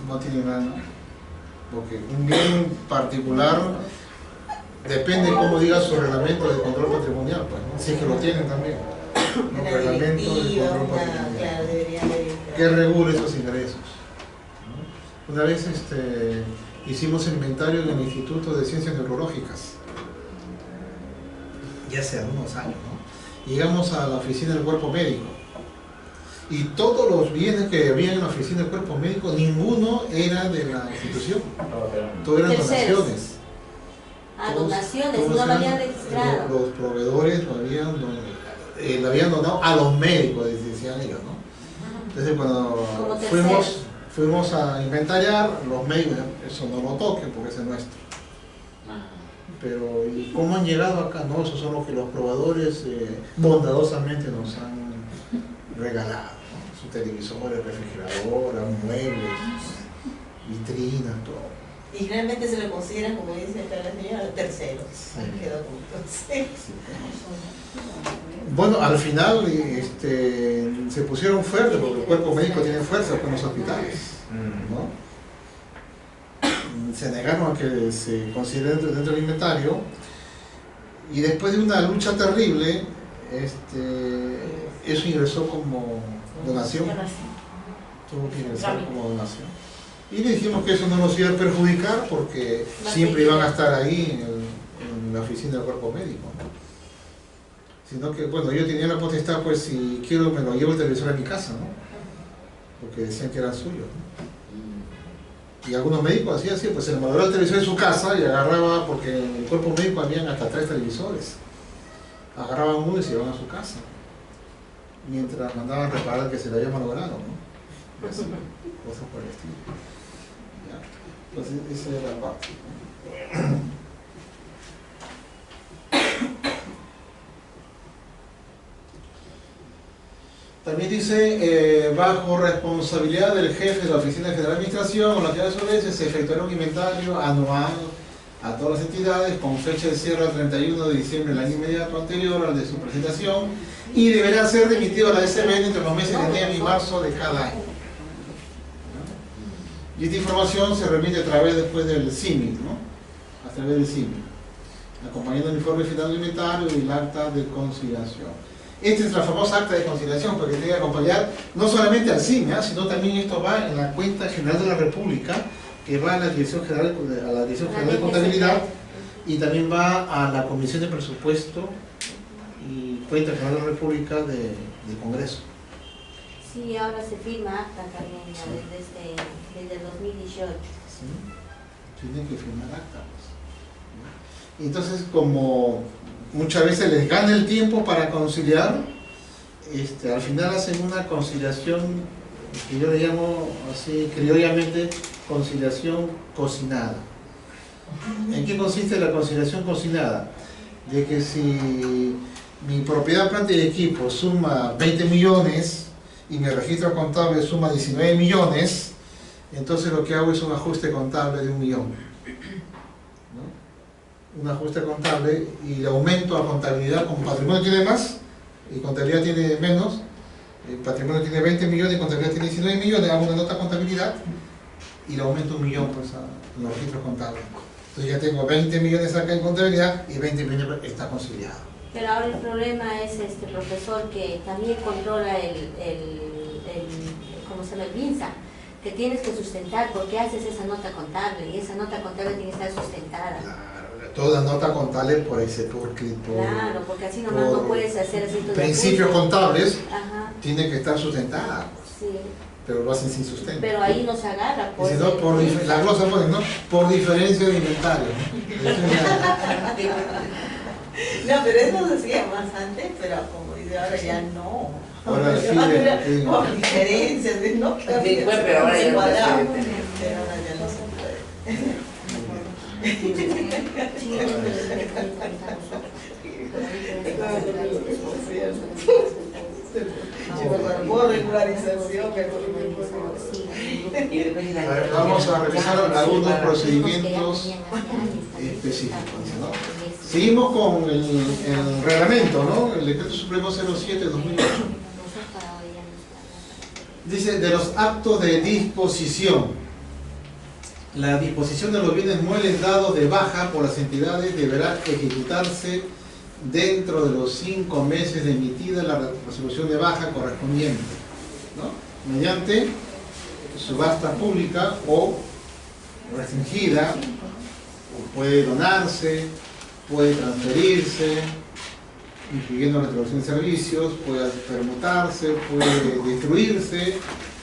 No tiene nada. Porque un bien particular depende de cómo diga su reglamento de control patrimonial, pues, ¿no? Si es que lo tienen también. Un reglamento de control patrimonial que regule esos ingresos. ¿No? Una vez hicimos el inventario en el Instituto de Ciencias Neurológicas, ya hace algunos años, ¿no? Llegamos a la oficina del cuerpo médico y todos los bienes que había en la oficina del cuerpo médico, ninguno era de la institución, todos eran donaciones. Donaciones, no lo habían registrado. Los proveedores lo habían donado a los médicos, decían ellos, ¿no? Entonces cuando fuimos a inventariar, los médicos, eso no lo toquen porque ese es nuestro. Pero ¿y cómo han llegado acá? No, esos son los que los proveedores bondadosamente nos han regalado, ¿no? Sus televisores, refrigeradoras, muebles, vitrinas, todo. Y realmente se lo consideran, como dice acá la señora, terceros. Sí. Sí. Bueno, al final se pusieron fuertes, porque el cuerpo médico tiene fuerza con los hospitales, ¿no? Se negaron a que se considere dentro del inventario y después de una lucha terrible, eso ingresó como donación. Tuvo que ingresar como donación. Y le dijimos que eso no nos iba a perjudicar porque siempre iban a estar ahí en la oficina del cuerpo médico, ¿no? Sino que, bueno, yo tenía la potestad, pues si quiero me lo llevo el televisor a mi casa, ¿no? Porque decían que eran suyos, ¿no? Y algunos médicos hacían así, pues se le mandaba el televisor en su casa y agarraba, porque en el cuerpo médico habían hasta 3 televisores. Agarraban uno y se iban a su casa, mientras mandaban reparar que se le había malogrado, ¿no? Así, cosas por el estilo. ¿Ya? Entonces, esa es la parte. También dice, bajo responsabilidad del jefe de la Oficina General de Administración o la que se efectuará un inventario anual a todas las entidades con fecha de cierre al 31 de diciembre del año inmediato anterior al de su presentación y deberá ser remitido a la SBN entre los meses de enero y marzo de cada año. Y esta información se remite a través después del CIMI, ¿no? A través del CIMI, acompañando el informe final del inventario y el acta de conciliación. Esta es la famosa acta de conciliación, porque tiene que acompañar no solamente al CIMI, sino también esto va en la cuenta general de la República, que va a la Dirección General de Contabilidad y también va a la Comisión de Presupuesto y Cuenta General de la República del Congreso. Sí, ahora se firma acta también desde el 2018. ¿Sí? Tienen que firmar acta. Pues. Entonces, como muchas veces les gana el tiempo para conciliar, al final hacen una conciliación que yo le llamo así criollamente conciliación cocinada. ¿En qué consiste la conciliación cocinada? De que si mi propiedad, planta y equipo suma 20 millones y mi registro contable suma 19 millones, entonces lo que hago es un ajuste contable de 1 millón. ¿No? Un ajuste contable y le aumento a contabilidad, como patrimonio tiene más y contabilidad tiene menos, el patrimonio tiene 20 millones y contabilidad tiene 19 millones, hago una nota contabilidad y le aumento 1 millón pues, a los registros contables. Entonces ya tengo 20 millones acá en contabilidad y 20 millones está conciliado. Pero ahora el problema es profesor que también controla ¿cómo se llama? El MINSA, que tienes que sustentar porque haces esa nota contable y esa nota contable tiene que estar sustentada. Claro, toda nota contable por ese claro, porque así nomás no puedes hacer así todo. Principios contables tienen que estar sustentadas. Sí. Pero lo hacen sin sustento. Pero ahí no se agarra. Pues, no, la glosa pone, ¿no? Por diferencia de inventario. No, pero eso se hacía más antes, pero como dice ahora ya no. Ahora sí, por diferencias, ¿no? Pero ahora ya no se puede. Por regularización, vamos a revisar algunos procedimientos específicos, ¿no? Seguimos con el reglamento, ¿no? El Decreto Supremo 07/2008. Dice, de los actos de disposición. La disposición de los bienes muebles dados de baja por las entidades deberá ejecutarse dentro de los 5 meses de emitida la resolución de baja correspondiente, ¿no? Mediante subasta pública o restringida, puede donarse, puede transferirse, incluyendo la retribución de servicios, puede permutarse, puede destruirse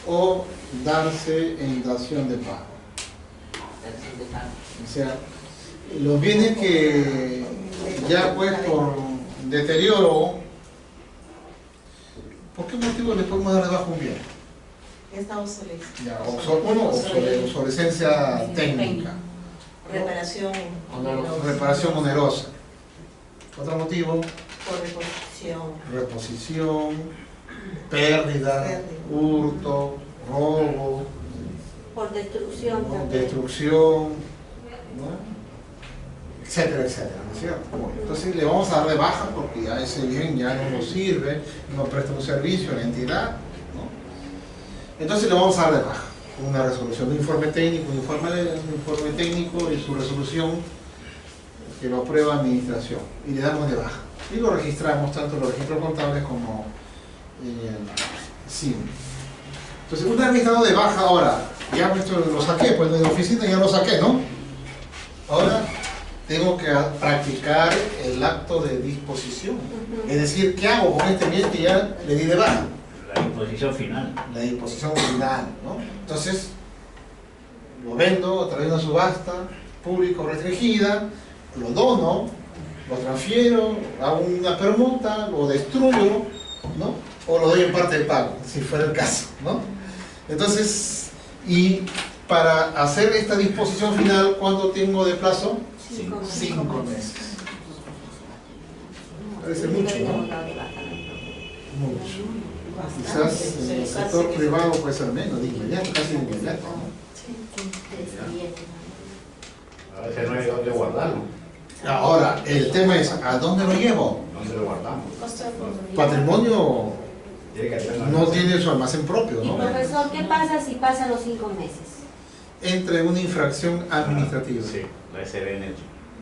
o darse en dación de pago. O sea, los bienes que ya pues por deterioro, ¿por qué motivo le podemos dar de baja un bien? Está obsoleto. Ya, obsolescencia técnica. Reparación Reparación onerosa. Otro motivo, por reposición, pérdida, hurto, robo, por destrucción ¿no? también. Destrucción, ¿no? Etcétera, etcétera, ¿no es cierto? Bueno, entonces le vamos a dar de baja porque ya ese bien ya no nos sirve, no presta un servicio a la entidad, ¿no? Entonces le vamos a dar de baja una resolución, un informe técnico, un informe técnico y su resolución que lo aprueba administración y le damos de baja y lo registramos tanto en los registros contables como en el CIM. Entonces una vez dado de baja ahora, ya esto lo saqué, pues de la oficina ya lo saqué, ¿no? Ahora tengo que practicar el acto de disposición. Es decir, ¿qué hago con este bien que ya le di de baja? La disposición final. La disposición final, ¿no? Entonces, lo vendo a través de una subasta pública o restringida, lo dono, lo transfiero, hago una permuta, lo destruyo, ¿no? O lo doy en parte de pago, si fuera el caso, ¿no? Entonces, y para hacer esta disposición final, ¿cuánto tengo de plazo? 5 meses. Parece mucho, ¿no? Mucho. Quizás en el sector privado puede ser menos, de inmediato, casi de inmediato, ¿no? A veces no hay dónde guardarlo. Ahora, el tema es, ¿a dónde lo llevo? ¿Dónde lo guardamos? Patrimonio Tiene que tener no tiene su almacén propio, Y ¿no? profesor, ¿qué pasa si pasan los 5 meses? Entra en una infracción administrativa. Sí, la SBN.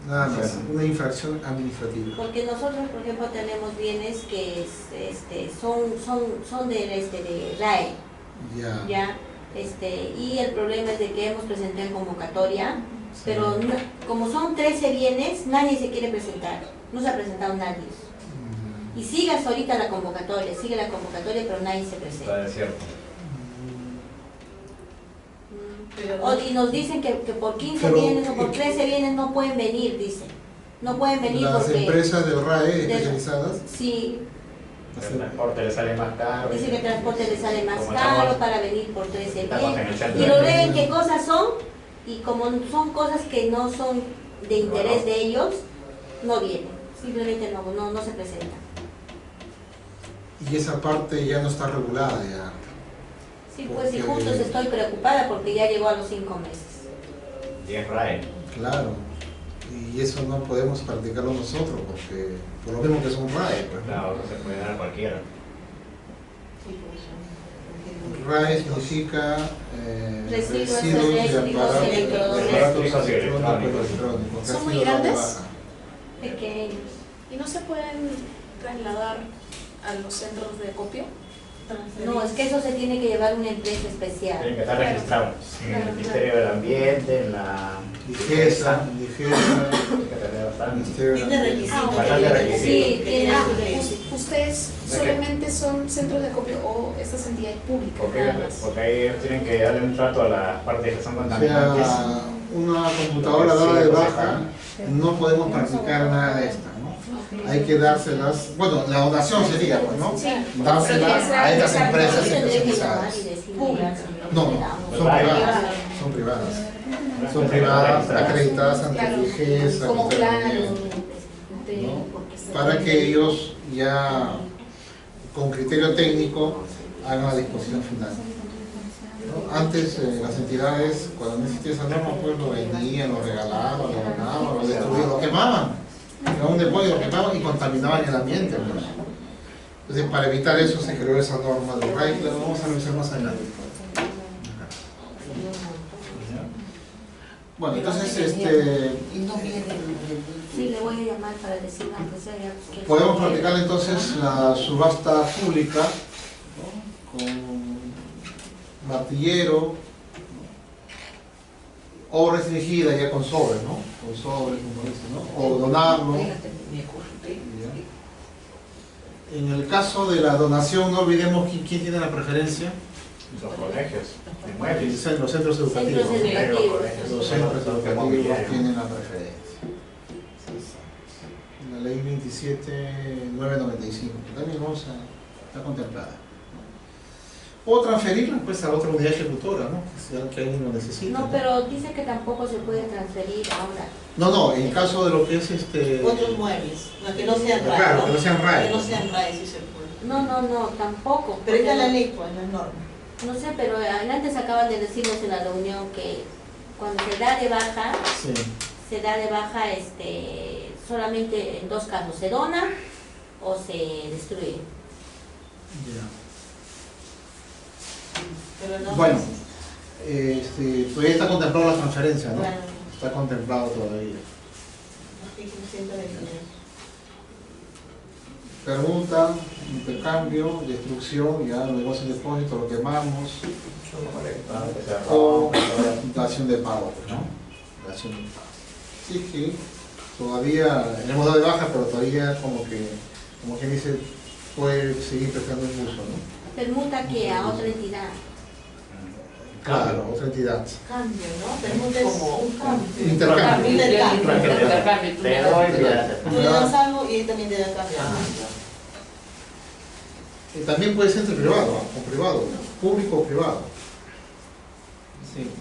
Nada más, una infracción administrativa. Porque nosotros, por ejemplo, tenemos bienes que son de RAE, Ya. ¿ya? Y el problema es de que hemos presentado en convocatoria, pero como son 13 bienes, nadie se quiere presentar, no se ha presentado nadie. Y sigue hasta ahorita la convocatoria, pero nadie se presenta. Está desierto. Y nos dicen que por 15 Pero, bienes o por 13 bienes no pueden venir, dicen. No pueden venir Las porque... empresas del RAE especializadas. Sí, El transporte le sale más caro. dice que el transporte le sale más Como caro estamos- para venir por 13 estamos en el bienes. centro Y de lo aquí. leen qué cosas son, y como son cosas que no son de interés de ellos, no vienen. Simplemente no se presentan. Y esa parte ya no está regulada ya. Sí, pues y Porque- justo estoy preocupada porque ya llegó a los 5 meses. 10 RAE. Claro. Y eso no podemos practicarlo nosotros porque por lo mismo que son RAE, pues, ¿no? Claro, no se puede dar a cualquiera. RAE significa Residuos residuos de eléctricos, aparatos electrodomésticos. electrónicos. ¿Son que muy ha sido dado de grandes? baja. Pequeños. ¿Y no se pueden trasladar a los centros de copio? No, es que eso se tiene que llevar una empresa especial. Tienen que estar registrados en el Ministerio del Ambiente, en la Ligesa, Tiene que tener bastante. Ministerio de Tiene la- requisitos. Bastante requisitos. Sí, tiene Ah, su ley. ¿Ustedes solamente son centros de copio o estas entidades públicas nada más? Porque ellos tienen que darle un trato a las partes que son O contaminantes. sea, una computadora dada de baja, no podemos practicar nada de esta, ¿no? Hay que dárselas, bueno, la donación sería, pues, ¿no? Sí. Dárselas a estas empresas Sí, tendría que llamar especializadas. y decirle, No, son privadas, son privadas. Son privadas, acreditadas ante Claro. Ligesa, Como Ministerio del claro. Ambiente, ¿no? Para que ellos ya con criterio técnico hagan la disposición final. ¿No? Antes las entidades, cuando no existía esa norma, pues lo vendían, lo regalaban, lo donaban, lo destruían, lo quemaban. Llevaban un depósito, lo quemaban y contaminaban el ambiente. Pues. Entonces, para evitar eso se creó esa norma de RAI, que la vamos a revisar más adelante. Bueno, entonces, Sí, le voy a llamar para decir aunque sea ya. podemos practicar entonces la subasta pública, ¿no? Con martillero, o restringida ya con sobre, ¿no? Con sobre, como dice, ¿no? O donarlo. En el caso de la donación, no olvidemos quién tiene la preferencia. Los colegios, inmuebles. Los centros educativos. Centros educativos. Los centros educativos tienen la preferencia. La ley 27.995, que también está contemplada. O transferirla pues a otra unidad ejecutora, ¿no? Que alguien lo necesita. No, pero dice que tampoco se puede transferir ahora. No, en caso de lo que es otros muebles, que no sean RAE. Claro, que no sean RAE. Que no sean RAE, sí se puede. No, tampoco. Pero está la ley, pues, la norma. No sé, pero antes acaban de decirnos en la reunión que cuando se da de baja, sí. Se da de baja solamente en dos casos, se dona o se destruye. Ya. Pero no, bueno, todavía está contemplado la transferencia, ¿no? Claro. Está contemplado todavía. Artículo 129. Permuta, intercambio, destrucción, ya luego el depósito, lo quemamos, o dación de pago, ¿no? Dación de pago. Sí que todavía, le hemos dado de baja, pero todavía como que dice, puede seguir prestando un uso, ¿no? Permuta que a otra entidad. Claro, otra entidad. Cambio, ¿no? Permuta es Como un cambio. Intercambio. Intercambio. Tú le das algo y él también te da cambio. También puede ser entre privado, o privado, público o privado. Sí.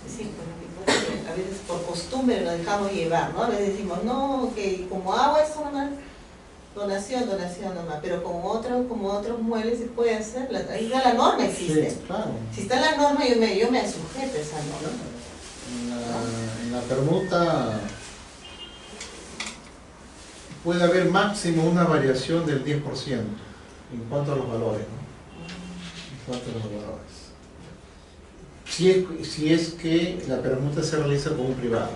Sí, porque a veces por costumbre lo dejamos llevar, ¿no? A veces decimos, no, que como agua es una donación nomás, pero como otros muebles se puede hacer, ahí ya la norma existe. Sí, claro. Si está la norma, yo me sujeto a esa norma. En la permuta puede haber máximo una variación del 10% en cuanto a los valores, ¿no? En cuanto a los valores. Si es que la permuta se realiza con un privado.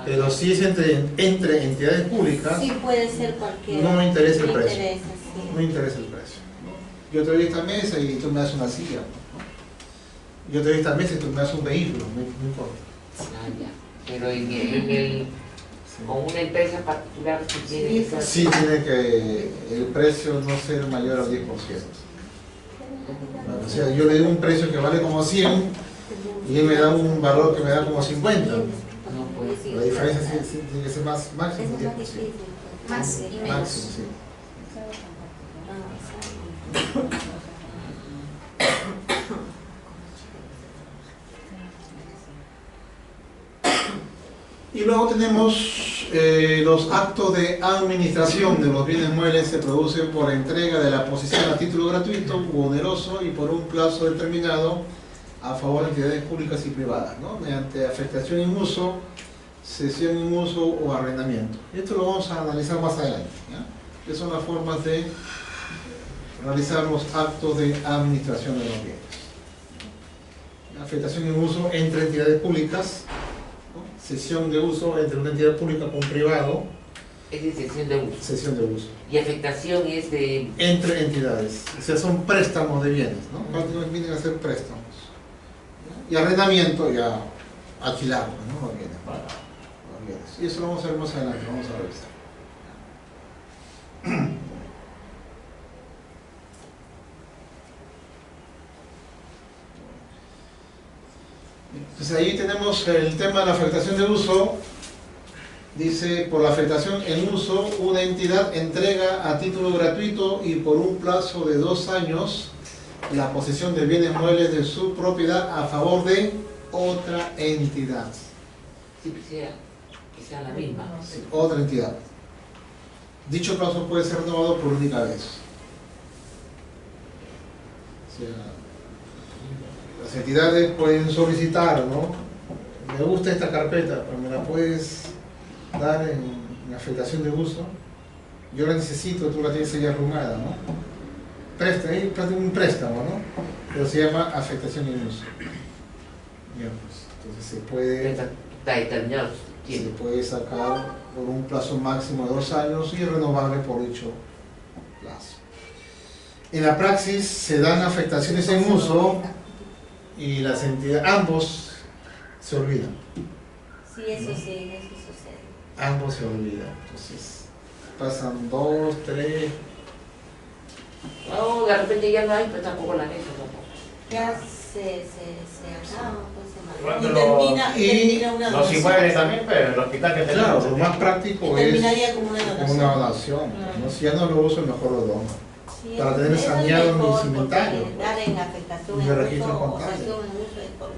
Pero si es entre entidades públicas, Sí, puede ser cualquier. no me interesa el me precio. interesa, sí. No me interesa el precio. Yo te doy esta mesa y tú me das una silla, ¿no? Yo te doy esta mesa y tú me das un vehículo, no importa. Pero con una empresa particular que tiene que ser. Sí, tiene que el precio no ser mayor al 10%. O sea, yo le doy un precio que vale como 100 y él me da un valor que me da como 50. La diferencia sí tiene que ser máximo 10%. Más y menos. Máximo, sí. Y luego tenemos los actos de administración de los bienes muebles se producen por entrega de la posesión a título gratuito u oneroso y por un plazo determinado a favor de entidades públicas y privadas, ¿no? Mediante afectación en uso, cesión en uso o arrendamiento. Esto lo vamos a analizar más adelante, ¿ya? Que son las formas de realizar los actos de administración de los bienes. Afectación en uso entre entidades públicas, ¿no? Cesión de uso entre una entidad pública con un privado. Es de cesión de uso. Cesión de uso. Y afectación es de. Entre entidades. O sea, son préstamos de bienes, ¿no? Prácticamente vienen a ser préstamos. Y arrendamiento ya alquilarlo, ¿no? Los bienes. Los bienes. Y eso lo vamos a ver más adelante, vamos a revisar. Entonces ahí tenemos el tema de la afectación de uso. Dice, por la afectación en uso, una entidad entrega a título gratuito y por un plazo de 2 años la posesión de bienes muebles de su propiedad a favor de otra entidad. Sí, que sea la misma. Sí, otra entidad. Dicho plazo puede ser renovado por única vez. O sea, las entidades pueden solicitar, ¿no? Me gusta esta carpeta, pero me la puedes dar en afectación de uso. Yo la necesito, tú la tienes ya arrumada, ¿no? Un préstamo, ¿no? Pero se llama afectación de uso. Bien, pues, entonces se puede... Está determinado. Se puede sacar por un plazo máximo de 2 años y renovable por dicho plazo. En la praxis se dan afectaciones en uso y las entidades, ambos se olvidan. Sí, eso sí, eso sucede. Ambos se olvidan. Entonces pasan 2, 3. No, de repente ya no hay, pero tampoco la gente tampoco. Ya se acaba, pues se Bueno, manda. termina una Los donación. inmuebles también, pero en el hospital que tenemos. Claro, lo más práctico es Terminaría como una donación. una donación. ¿No? Si ya no lo uso, mejor lo dono. Sí, Para tener eso es saneado mejor, mi inventario. porque dar en afectación Y en registro uso o contable. sanción en uso es por...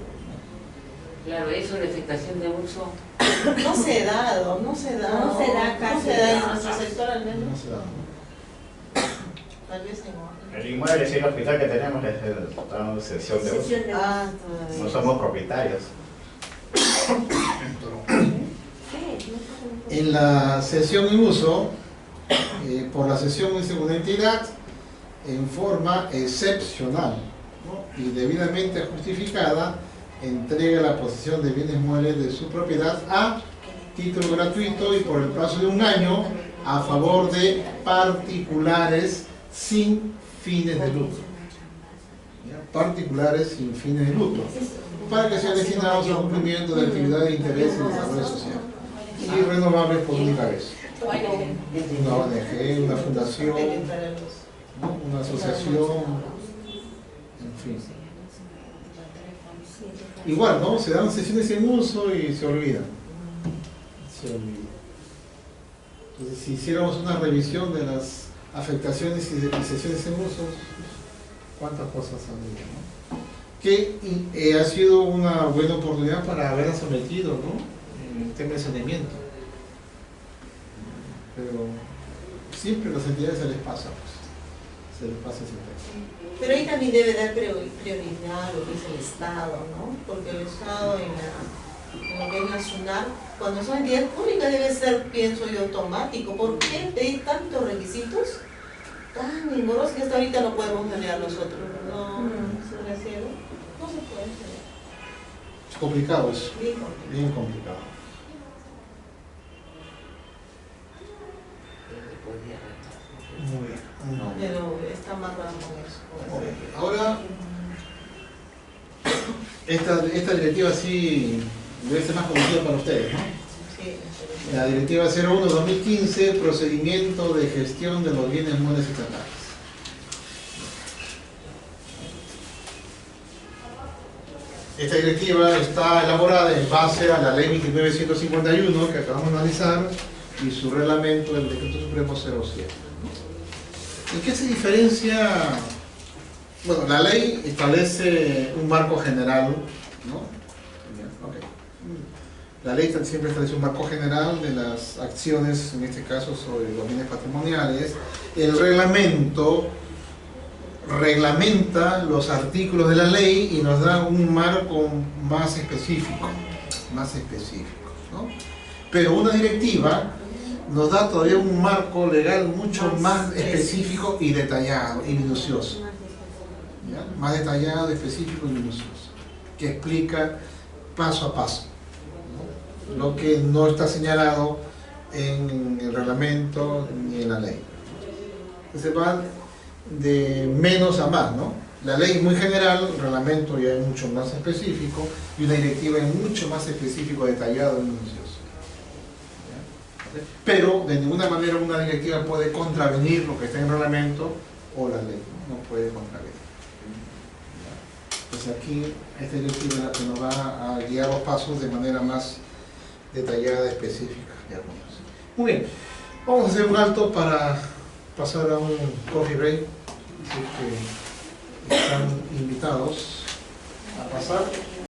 Claro, eso de afectación de uso. No se da, no se da. No se da casi. No se da en nuestro sector al menos. No se da. Tal vez en otro. El inmueble, sí, el hospital que tenemos es la sesión de uso. Sesión de Ah, todavía. No somos propietarios. En la cesión en uso, por la cesión en segunda entidad, en forma excepcional, ¿no? Y debidamente justificada, entrega la posesión de bienes muebles de su propiedad a título gratuito y por el plazo de 1 año a favor de particulares sin fines de lucro. ¿Ya? Particulares sin fines de lucro, para que sean destinados al cumplimiento de actividades de interés y desarrollo social y renovables por única vez. Una ONG, una fundación, ¿no? Una asociación, en fin. Igual, ¿no? Se dan sesiones en uso y se olvidan. Se olvidan. Entonces, si hiciéramos una revisión de las afectaciones y sesiones en uso, ¿cuántas cosas habría, no? Que ha sido una buena oportunidad para haberla sometido, ¿no? En el tema de saneamiento. Pero siempre a las entidades se les pasa, pues. Se les pasa siempre. Pero ahí también debe dar prioridad a lo que es el Estado, ¿no? Porque el Estado en lo que es la SUNAT, cuando son entidades públicas debe ser, pienso yo, automático. ¿Por qué pedir tantos requisitos tan engorrosos que hasta ahorita no podemos generar nosotros? No, se refiere. No se puede generar. Es complicado eso, Bien complicado. bien complicado. Muy bien. No, pero está mal con eso. Ahora, esta directiva sí debe ser más conocida para ustedes, ¿no? Sí, La directiva 01-2015, procedimiento de gestión de los bienes muebles estatales. Esta directiva está elaborada en base a la ley 2951 que acabamos de analizar y su reglamento del Decreto Supremo 07. ¿En qué se diferencia? Bueno, la ley establece un marco general, ¿no? Okay. La ley siempre establece un marco general de las acciones, en este caso sobre los bienes patrimoniales. El reglamento reglamenta los artículos de la ley y nos da un marco más específico, ¿no? Pero una directiva nos da todavía un marco legal mucho más específico y detallado y minucioso. ¿Ya? Más detallado, específico y minucioso, que explica paso a paso, ¿no? Lo que no está señalado en el reglamento ni en la ley. Entonces van de menos a más, ¿no? La ley es muy general, el reglamento ya es mucho más específico y una directiva es mucho más específico, detallado y minucioso. Pero de ninguna manera una directiva puede contravenir lo que está en el reglamento o la ley, no puede contravenir. Entonces aquí esta directiva es la que nos va a guiar los pasos de manera más detallada, específica y armoniosa. Muy bien, vamos a hacer un alto para pasar a un coffee break, así que están invitados a pasar.